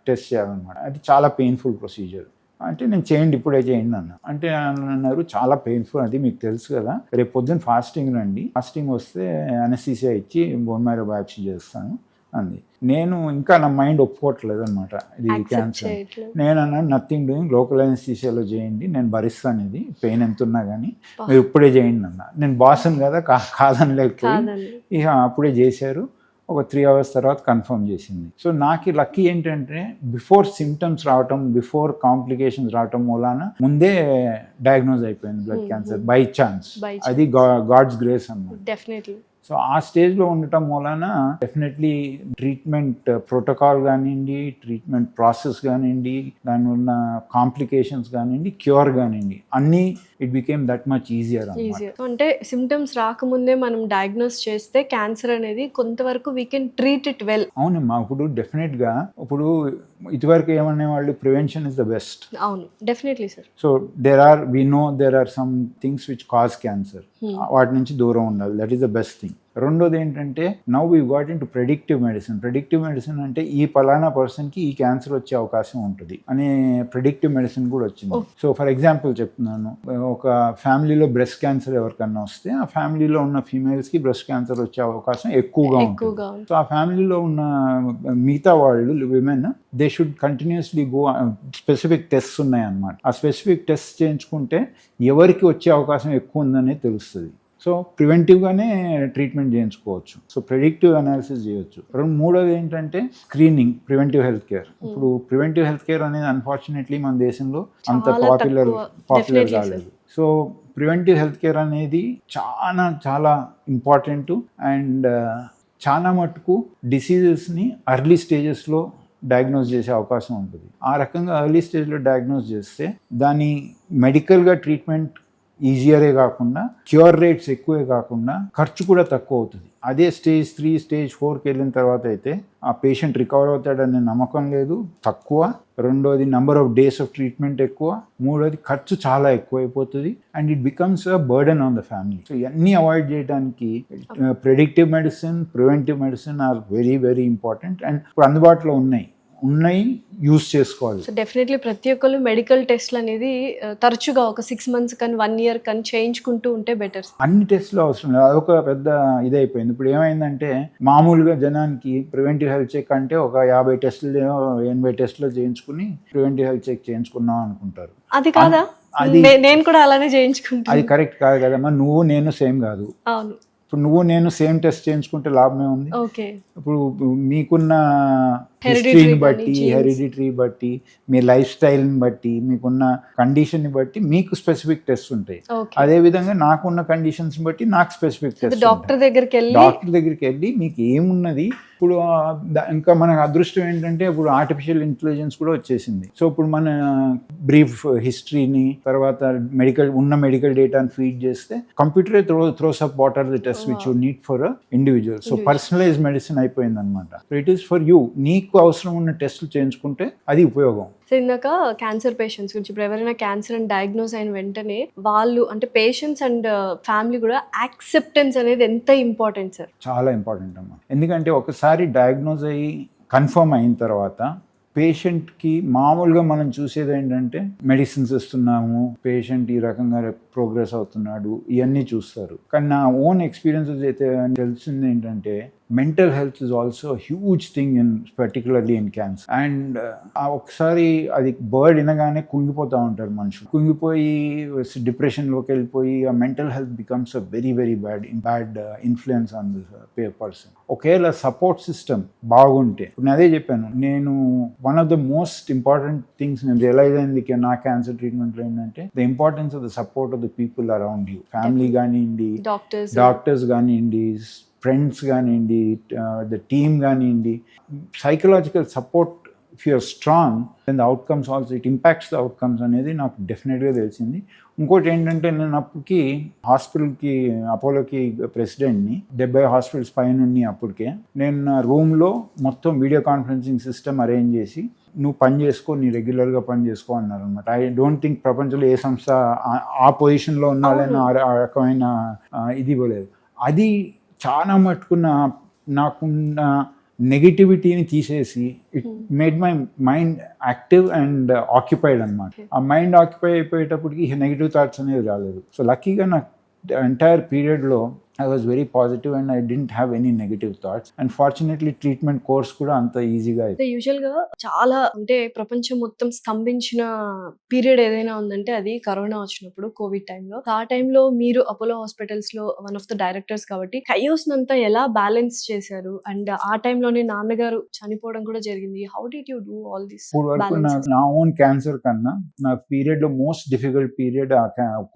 టెస్ట్ చేయాలన్నమాట. అది చాలా పెయిన్ఫుల్ ప్రొసీజర్. అంటే నేను చేయండి, ఇప్పుడే చేయండి అన్న. అంటే అన్నారు చాలా పెయిన్ఫుల్, అది మీకు తెలుసు కదా, రేపు పొద్దున్న ఫాస్టింగ్ రండి, ఫాస్టింగ్ వస్తే అనస్థీసియా ఇచ్చి బోన్ మ్యారో బయాప్సీ చేస్తాను అంది. నేను ఇంకా నా మైండ్ ఒప్పుకోవట్లేదు అనమాట ఇది క్యాన్సర్. నేను అన్నాను, నథింగ్ డూయింగ్, లోకల్ అనస్థీసియాలో చేయండి, నేను భరిస్తాను, ఇది పెయిన్ ఎంత ఉన్నా కానీ మీరు ఇప్పుడే చేయండి అన్న. నేను బాసన్ కదా కాదని లేకపోయి ఇక అప్పుడే చేశారు. ఒక 3 hours తర్వాత కన్ఫర్మ్ చేసింది. సో నాకు లక్కీ ఏంటంటే బిఫోర్ సిమ్టమ్స్ రావటం, బిఫోర్ కాంప్లికేషన్స్ రావటం మూలాన ముందే డయాగ్నోజ్ అయిపోయింది బ్లడ్ క్యాన్సర్ బై ఛాన్స్. అది గాడ్స్ గ్రేస్ అన్నమాట. డెఫినెట్లీ. సో ఆ స్టేజ్లో ఉండటం మూలన డెఫినెట్లీ ట్రీట్మెంట్ ప్రోటోకాల్ కానివ్వండి, ట్రీట్మెంట్ ప్రాసెస్ కానివ్వండి, దాని ఉన్న కాంప్లికేషన్స్ కానివ్వండి, క్యూర్ కానివ్వండి, అన్నీ it became that much easier అన్నమాట. అంటే సిమ్టమ్స్ రాకముందే మనం డయాగ్నోస్ చేస్తే క్యాన్సర్ అనేది కొంతవరకు we can treat it well. అవునమ్మా. ఇప్పుడు డెఫినెట్గా ఇప్పుడు ఇదివరకు ఏమనే వాళ్ళు ప్రివెన్షన్ ఇస్ ద బెస్ట్. అవును, definitely sir. So we know there are some things which cause cancer. వాటి నుంచి దూరం ఉండాలి. That is the best thing. రెండోది ఏంటంటే now we got into predictive medicine. Predictive medicine అంటే ఈ పలానా పర్సన్కి ఈ క్యాన్సర్ వచ్చే అవకాశం ఉంటుంది అనే ప్రెడిక్టివ్ మెడిసిన్ కూడా వచ్చింది. సో ఫర్ ఎగ్జాంపుల్ చెప్తున్నాను, ఒక ఫ్యామిలీలో బ్రెస్ట్ క్యాన్సర్ ఎవరికన్నా వస్తే ఆ ఫ్యామిలీలో ఉన్న ఫీమేల్స్కి బ్రెస్ట్ క్యాన్సర్ వచ్చే అవకాశం ఎక్కువగా ఉంటుంది. సో ఆ ఫ్యామిలీలో ఉన్న మిగతా వాళ్ళు women they should continuously go. Specific tests ఉన్నాయన్నమాట. ఆ స్పెసిఫిక్ టెస్ట్ చేయించుకుంటే ఎవరికి వచ్చే అవకాశం ఎక్కువ ఉందనేది తెలుస్తుంది. సో ప్రివెంటివ్గానే ట్రీట్మెంట్ చేయించుకోవచ్చు. సో ప్రెడిక్టివ్ అనాలిసిస్ చేయొచ్చు. మూడోది ఏంటంటే స్క్రీనింగ్, ప్రివెంటివ్ హెల్త్ కేర్. ఇప్పుడు ప్రివెంటివ్ హెల్త్ కేర్ అనేది అన్ఫార్చునేట్లీ మన దేశంలో అంత పాపులర్ కాలేదు. సో ప్రివెంటివ్ హెల్త్ కేర్ అనేది చాలా ఇంపార్టెంట్. అండ్ చాలా మటుకు డిసీజెస్ని అర్లీ స్టేజెస్లో డయాగ్నోస్ చేసే అవకాశం ఉంటుంది. ఆ రకంగా ఎర్లీ స్టేజ్లో డయాగ్నోస్ చేస్తే దాని మెడికల్గా ట్రీట్మెంట్ ఈజియరే కాకుండా, క్యూర్ రేట్స్ ఎక్కువే కాకుండా, ఖర్చు కూడా తక్కువ అవుతుంది. అదే స్టేజ్ 3, స్టేజ్ 4కి వెళ్ళిన తర్వాత అయితే ఆ పేషెంట్ రికవర్ అవుతాడనే నమ్మకం లేదు, తక్కువ. రెండోది number of days of treatment ఎక్కువ. మూడోది ఖర్చు చాలా ఎక్కువ అయిపోతుంది. And it becomes a burden on the family. So ఇవన్నీ అవాయిడ్ చేయడానికి predictive medicine, preventive medicine or very very important. And ఇప్పుడు అందుబాటులో ఉన్నాయి, యూజ్ చేసుకోవాలి. సో డెఫినెట్లీ ప్రతి ఒక్కరు మెడికల్ టెస్ట్లు అనేది తరచుగా ఒక 6 months కానీ 1 year కానీ చేయించుకుంటూ ఉంటే బెటర్. అన్ని టెస్ట్లు అవసరం లేదు. అదొక పెద్ద ఇదైపోయింది. ఇప్పుడు ఏమైందంటే మామూలుగా జనానికి ప్రివెంటివ్ హెల్త్ చెక్ అంటే ఒక 50 టెస్టులు 80 టెస్టులు చేయించుకుని ప్రివెంటివ్ హెల్త్ చెక్ చేయించుకున్నాం అనుకుంటారు. అది కాదా? నేను కూడా అలానే చేయించుకుంటాను. అది కరెక్ట్ కాదు కదమ్మా. నువ్వు నేను సేమ్ కాదు. అవును. ఇప్పుడు నువ్వు నేను సేమ్ టెస్ట్ చేయించుకుంటే లాభమే ఉంది. ఓకే. ఇప్పుడు మీకున్న హిస్టరీని బట్టి, హెరిడిటరీ బట్టి, మీ లైఫ్ స్టైల్ని బట్టి, మీకున్న కండిషన్ని బట్టి మీకు స్పెసిఫిక్ టెస్ట్ ఉంటాయి. అదేవిధంగా నాకున్న కండిషన్స్ బట్టి నాకు స్పెసిఫిక్ టెస్ట్. డాక్టర్ దగ్గరికి వెళ్ళి మీకు ఏమున్నది. ఇప్పుడు ఇంకా మనకు అదృష్టం ఏంటంటే ఇప్పుడు ఆర్టిఫిషియల్ ఇంటెలిజెన్స్ కూడా వచ్చేసింది. సో ఇప్పుడు మన బ్రీఫ్ హిస్టరీని, తర్వాత మెడికల్ డేటాని ఫీడ్ చేస్తే కంప్యూటరే throws up what are the test which you need for individual. So personalize medicine అయిపోయింది అనమాట. So it is for you. నీకు అవసరం ఉన్న టెస్టులు చేయించుకుంటే అది ఉపయోగం. సో ఇందాక క్యాన్సర్ పేషెంట్స్ గురించి, ఇప్పుడు ఎవరైనా క్యాన్సర్ అని డయాగ్నోస్ అయిన వెంటనే వాళ్ళు అంటే పేషెంట్స్ అండ్ ఫ్యామిలీ కూడా యాక్సెప్టెన్స్ అనేది ఎంత ఇంపార్టెంట్ సార్? చాలా ఇంపార్టెంట్ అమ్మా. ఎందుకంటే ఒకసారి డయాగ్నోస్ అయ్యి కన్ఫర్మ్ అయిన తర్వాత పేషెంట్కి మామూలుగా మనం చూసేది ఏంటంటే మెడిసిన్స్ ఇస్తున్నాము, పేషెంట్ ఈ రకంగా ప్రోగ్రెస్ అవుతున్నాడు, ఇవన్నీ చూస్తారు. కానీ నా ఓన్ ఎక్స్పీరియన్సెస్ అయితే తెలిసింది ఏంటంటే mental health is also huge thing particularly in cancer. And ఒకసారి అది బర్డ్ వినగానే కుంగిపోతూ ఉంటారు మనుషులు. కుంగిపోయి డిప్రెషన్లోకి వెళ్ళిపోయి ఆ mental health becomes a very very bad influence on the person. ఒకవేళ సపోర్ట్ సిస్టమ్ బాగుంటే, నేను అదే చెప్పాను, నేను one of the most important things నేను రియలైజ్ అయింది నా క్యాన్సర్ ట్రీట్మెంట్లో ఏంటంటే the importance of the support of the people around you. Family కానివ్వండి, డాక్టర్స్ కానివ్వండి, ఫ్రెండ్స్ కానివ్వండి, ద టీమ్ కానివ్వండి. Psychological support if you're strong then the outcomes also it impacts the outcomes అనేది నాకు డెఫినెట్గా తెలిసింది. ఇంకోటి ఏంటంటే నేను అప్పటికి హాస్పిటల్కి, అపోలోకి ప్రెసిడెంట్ని, 70 హాస్పిటల్స్ పైన ఉన్నాయి అప్పటికే. నేను నా రూమ్లో మొత్తం వీడియో కాన్ఫరెన్సింగ్ సిస్టమ్ అరేంజ్ చేసి నువ్వు పని చేసుకో, నీ రెగ్యులర్గా పని చేసుకో అన్నారు అనమాట. ఐ డోంట్ థింక్ ప్రపంచంలో ఏ సంస్థ ఆ పొజిషన్లో ఉన్నాళ్ళని ఆ రకమైన ఇది ఇవ్వలేదు. అది చాలా మటుకు నాకున్న నెగిటివిటీని తీసేసి it made my mind active and occupied అనమాట. ఆ మైండ్ ఆక్యుపై అయిపోయేటప్పటికి నెగిటివ్ థాట్స్ అనేది రాలేదు. సో లక్కీగా నాకు ఎంటైర్ పీరియడ్లో I was very positive and I didn't have any negative thoughts. And fortunately, treatment course కూడా అంత ఈజీగా అంటే యూజువల్ గా చాలా అంటే ప్రపంచం మొత్తం స్తంభించిన పీరియడ్ ఏదైనా ఉందంటే అది కరోనా వచ్చినప్పుడు కోవిడ్ టైంలో. ఆ టైంలో మీరు అపోలో హాస్పిటల్స్ లో వన్ ఆఫ్ ద డైరెక్టర్స్ కాబట్టి కయోస్ నంతా ఎలా బ్యాలెన్స్ చేశారు? అండ్ ఆ టైంలోనే నాన్నగారు చనిపోవడం కూడా జరిగింది. How did you do all this ఇప్పుడు వరకు బ్యాలెన్స్? నా ఓన్ క్యాన్సర్ కన్నా నా పీరియడ్ లో మోస్ట్ డిఫికల్ట్ పీరియడ్ ఆ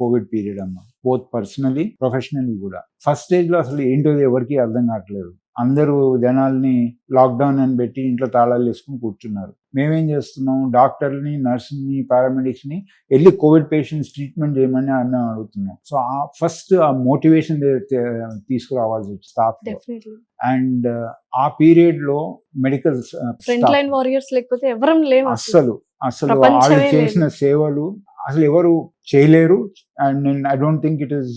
కోవిడ్ పీరియడ్ అన్న, బోత్ పర్సనలీ ప్రొఫెషనలీ కూడా. ఫస్ట్ స్టేజ్ లో అసలు ఏంటో ఎవరికి అర్థం కావట్లేదు. అందరూ జనాల్ని లాక్డౌన్ అని పెట్టి ఇంట్లో తాళాలు వేసుకుని కూర్చున్నారు. మేమేం చేస్తున్నాం, డాక్టర్ని, నర్స్ని, పారామెడిక్స్ ని వెళ్ళి కోవిడ్ పేషెంట్స్ ట్రీట్మెంట్ చేయమని అడుగుతున్నాం. సో ఆ ఫస్ట్ ఆ మోటివేషన్ తీసుకురావాల్సి వచ్చింది స్టాఫ్. డెఫినెట్లీ. అండ్ ఆ పీరియడ్ లో మెడికల్ ఫ్రంట్ లైన్ వారియర్స్ లేకపోతే ఎవరం లేము అసలు ప్రపంచమే వాళ్ళు లేదు. చేసిన సేవలు అసలు ఎవరు చేయలేరు. And I don't think it is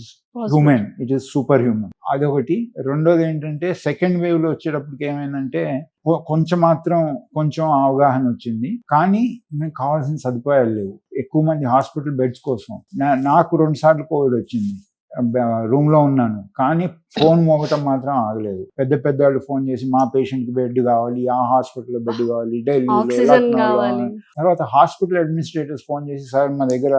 human, it is super human. అదొకటి. రెండోది ఏంటంటే సెకండ్ వేవ్ లో వచ్చేటప్పటికి ఏమైందంటే కొంచెం అవగాహన వచ్చింది, కానీ నాకు కావాల్సిన సదుపాయాలు లేవు. ఎక్కువ మంది హాస్పిటల్ బెడ్స్ కోసం. నాకు 2 సార్లు కోవిడ్ వచ్చింది, రూమ్ లో ఉన్నాను, కానీ ఫోన్ మోగటం మాత్రం ఆగలేదు. పెద్ద వాళ్ళు ఫోన్ చేసి మా పేషెంట్ కి బెడ్ కావాలి, ఆ హాస్పిటల్లో బెడ్ కావాలి, ఆక్సిజన్ ఢిల్లీ. కావాలి. తర్వాత హాస్పిటల్ అడ్మినిస్ట్రేటర్స్ ఫోన్ చేసి, సార్ మా దగ్గర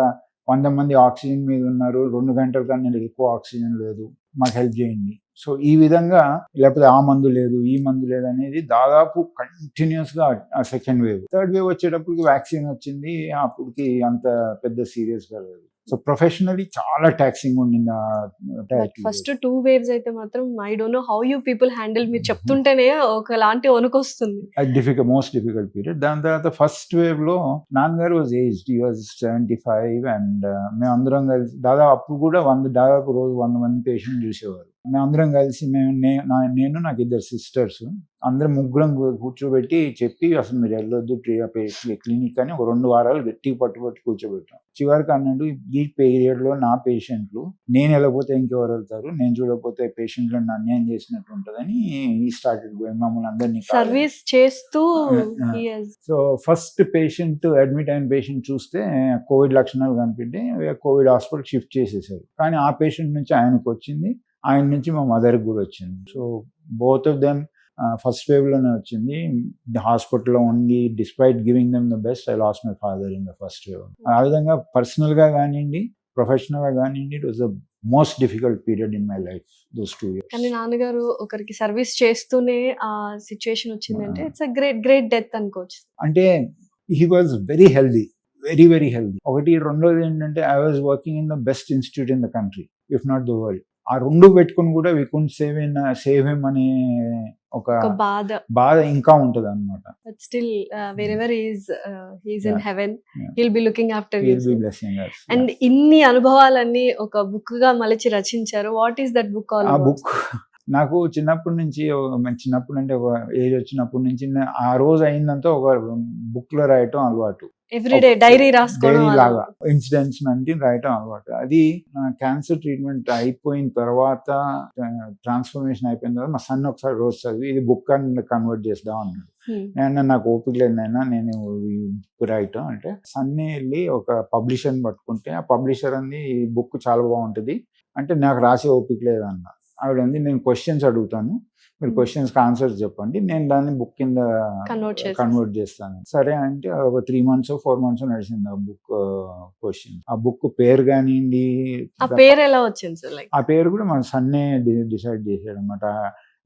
100 మంది ఆక్సిజన్ మీద ఉన్నారు, 2 గంటల కన్నా ఎక్కువ ఆక్సిజన్ లేదు, మాకు హెల్ప్ చేయండి. సో ఈ విధంగా, లేకపోతే ఆ మందు లేదు, ఈ మందు లేదు అనేది దాదాపు కంటిన్యూస్ గా ఆ సెకండ్ వేవ్. థర్డ్ వేవ్ వచ్చేటప్పటికి వ్యాక్సిన్ వచ్చింది, అప్పటికి అంత పెద్ద సీరియస్ గా లేదు. సో ప్రొఫెషనలీ చాలా టాక్సింగ్ ఉండింది. ఫస్ట్ 2 వేవ్స్ అయితే మాత్రం I don't know how you people handle. మీరు చెప్తుంటేనే ఒకలాంటి వణుకొస్తుంది. Most difficult period. దాని తర్వాత ఫస్ట్ వేవ్ లో నాన్నగారు was aged, he was 75. And మేమందరం కలిసి దాదాపు అప్పుడు కూడా దాదాపు రోజు 100 మంది పేషెంట్ చూసేవారు. మేమందరం కలిసి నేను నాకు 2 సిస్టర్స్ అందరం ముగ్గురం కూర్చోబెట్టి చెప్పి, అసలు మీరు వెళ్ళొద్దు క్లినిక్ అని 2 వారాలు గట్టిగా పట్టుబట్టి కూర్చోబెట్టాం. చివరికి అన్నాడు, ఈ పీరియడ్ లో నా పేషెంట్లు నేను వెళ్ళకపోతే ఇంకెవరు వెళ్తారు, నేను చూడకపోతే పేషెంట్లను అన్యాయం చేసినట్టు ఉంటుందని ఈ స్టార్టెడ్ మమ్మల్ని అందరినీ సర్వీస్ చేస్తూ. సో ఫస్ట్ పేషెంట్ అడ్మిట్ అయిన పేషెంట్ చూస్తే కోవిడ్ లక్షణాలు కనిపించి కోవిడ్ హాస్పిటల్ షిఫ్ట్ చేసేసారు. కానీ ఆ పేషెంట్ నుంచి ఆయనకు వచ్చింది, ఆయన నుంచి మా మదర్కి కూడా వచ్చింది. So both of them first wave లోనే వచ్చింది. హాస్పిటల్లో ఉండి despite giving them the best, I lost my father in the first wave. ఆ విధంగా పర్సనల్ గా కానివ్వండి, ప్రొఫెషనల్ గా కానివ్వండి, it was the most difficult period in my life those 2 years. కానీ నాన్నగారు ఒకరికి సర్వీస్ చేస్తూనే ఆ సిచ్యుయేషన్ వచ్చిందంటే ఇట్స్ అ గ్రేట్ డెత్ అనుకోవచ్చు. అంటే he was very healthy, very healthy. ఒకటి. రెండోది ఏంటంటే I was working in the best institute in the country, if not the world. ఆ 2 పెట్టుకుని కూడా వి కుడ్ సేవ్ హిమ్ అనే ఒక బాధ ఇంకా ఉంటది అనమాట. But still wherever he is in heaven, he'll be looking after you. He'll be blessing us. And ఇన్ని అనుభవాలన్నీ ఒక బుక్ గా మలిచి రచించారు. What is that book all ఆ అబౌట్? బుక్ నాకు చిన్నప్పటి నుంచి అంటే ఒక ఏజ్ వచ్చినప్పటి నుంచి ఆ రోజు అయిందంతా ఒక బుక్ లో రాయటం అలవాటు. ఎవ్రీడే డైరీ రాసుకోవడం లాగా ఇన్సిడెంట్స్ అన్ని రాయటం అలవాటు. అది నా క్యాన్సర్ ట్రీట్మెంట్ అయిపోయిన తర్వాత, ట్రాన్స్ఫర్మేషన్ అయిపోయిన తర్వాత మా సన్ ఒకసారి రోజు చదివి ఇది బుక్ అని కన్వర్ట్ చేద్దాం అన్నాడు. నేను నాకు ఓపిక లేదైనా నేను బుక్ రాయటం అంటే సన్నే వెళ్ళి ఒక పబ్లిషర్ని పట్టుకుంటే, ఆ పబ్లిషర్ అంది ఈ బుక్ చాలా బాగుంటుంది అంటే, నాకు రాసే ఓపిక లేదన్న. ఆవిడ అంది, నేను క్వశ్చన్స్ అడుగుతాను, మీరు క్వశ్చన్స్కి ఆన్సర్స్ చెప్పండి, నేను దాన్ని బుక్ కింద కన్వర్ట్ చేస్తాను. సరే అంటే ఒక 3 months 4 months నడిచింది ఆ బుక్ క్వశ్చన్. ఆ బుక్ పేరు కానివ్వండి, ఆ పేరు ఎలా వచ్చింది సార్? ఆ పేరు కూడా మన సన్నే డిసైడ్ చేశాడు అనమాట.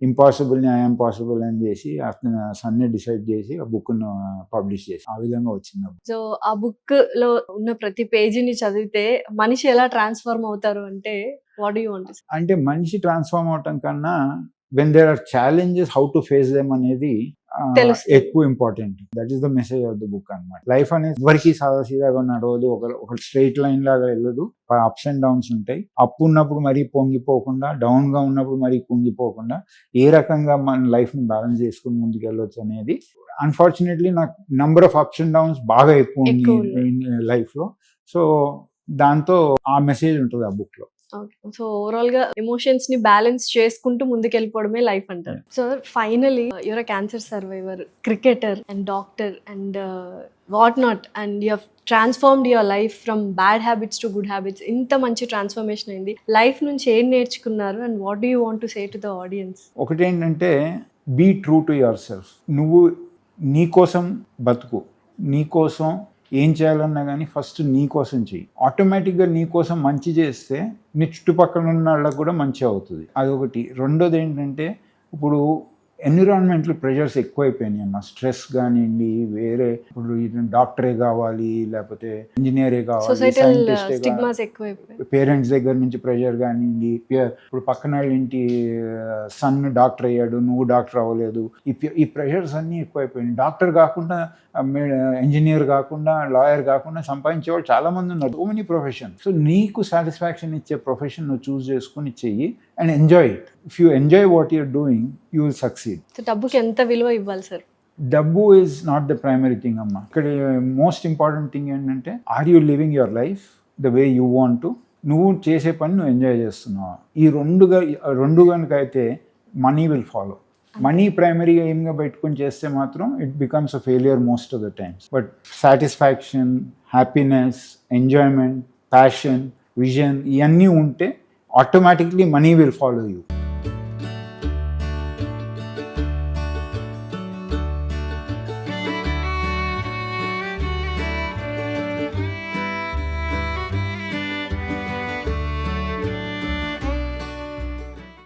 ఇంపాసిబుల్ ని ఐఎమ్ పాసిబుల్ అని చేసి అతను సన్నే డిసైడ్ చేసి ఆ బుక్ ను పబ్లిష్ చేసి ఆ విధంగా వచ్చింది. సో ఆ బుక్ లో ఉన్న ప్రతి పేజీని చదివితే మనిషి ఎలా ట్రాన్స్ఫార్మ్ అవుతారు అంటే వాట్ డు యు వాంట్? అంటే మనిషి ట్రాన్స్ఫార్మ్ అవటం కన్నా when there are challenges, how to face them అనేది ఎక్కువ important. That is the message of the book అన్నమాట. లైఫ్ అనేది ఎవరికి సాదాసీదాగా నడవదు, ఒక స్ట్రైట్ లైన్ లాగా వెళ్ళదు, అప్స్ అండ్ డౌన్స్ ఉంటాయి. అప్ ఉన్నప్పుడు మరీ పొంగిపోకుండా, డౌన్ గా ఉన్నప్పుడు మరీ కుంగిపోకుండా ఏ రకంగా మన లైఫ్ ని బ్యాలెన్స్ చేసుకుని ముందుకు వెళ్ళొచ్చు అనేది. అన్ఫార్చునేట్లీ నాకు number of apps and downs బాగా ఎక్కువ ఉంది లైఫ్ లో. సో దాంతో ఆ మెసేజ్ ఉంటుంది ఆ బుక్ లో. సో ఓవరాల్ గా ఎమోషన్స్ ని బ్యాలెన్స్ చేసుకుంటూ ముందుకెళ్ళిపోవడమే లైఫ్ అంటారు. So finally your a cancer survivor, cricketer and doctor and what not, and you have transformed your life from bad habits to good habits. ఇంత మంచి ట్రాన్స్ఫర్మేషన్ అయింది. లైఫ్ నుంచి ఏం నేర్చుకున్నారు and what do you want to say to the audience? ఒకటేంటంటే be true to yourself. నువ్వు నీ కోసం బతుకు, నీ కోసం ఏం చేయాలన్నా కానీ ఫస్ట్ నీ కోసం చెయ్యి. ఆటోమేటిక్గా నీ కోసం మంచి చేస్తే నీ చుట్టుపక్కల ఉన్న వాళ్ళకి కూడా మంచి అవుతుంది. అదొకటి. రెండోది ఏంటంటే ఇప్పుడు ఎన్విరాన్మెంటల్ ప్రెషర్స్ ఎక్కువైపోయినాయి అన్న. స్ట్రెస్ కానివ్వండి, వేరే ఇప్పుడు డాక్టరే కావాలి, లేకపోతే ఇంజనీరే కావాలి, సొసైటల్ సైంటిస్టే స్టిగ్మాస్ కావాలి, ఎక్కువైపోయాయి. పేరెంట్స్ దగ్గర నుంచి ప్రెషర్ కానివ్వండి, ఇప్పుడు పక్కన వాళ్ళ ఇంటి సన్ డాక్టర్ అయ్యాడు, నువ్వు డాక్టర్ అవ్వలేదు, ఈ ప్రెషర్స్ అన్నీ ఎక్కువైపోయినాయి. డాక్టర్ కాకుండా, ఇంజనీర్ కాకుండా, లాయర్ కాకుండా సంపాదించే వాళ్ళు చాలా మంది ఉన్నారు. So many profession. సో నీకు సాటిస్ఫాక్షన్ ఇచ్చే ప్రొఫెషన్ నువ్వు చూస్ చేసుకుని చెయ్యి and enjoy it. If you enjoy what you're doing, you will succeed. So డబ్బుకి ఎంత విలువ ఇవ్వాలి సార్? డబ్బు is not the primary thing అమ్మా. ఇక్కడ మోస్ట్ ఇంపార్టెంట్ థింగ్ ఏంటంటే, are you living your life the way you want to? నువ్వు చేసే పని నువ్వు ఎంజాయ్ చేస్తున్నావా? ఈ రెండు కనుక అయితే మనీ విల్ ఫాలో. మనీ ప్రైమరీగా ఎయిమ్గా పెట్టుకుని చేస్తే మాత్రం it becomes a failure most of the times. But satisfaction, happiness, enjoyment, passion, vision ఇవన్నీ ఉంటే automatically money will follow you.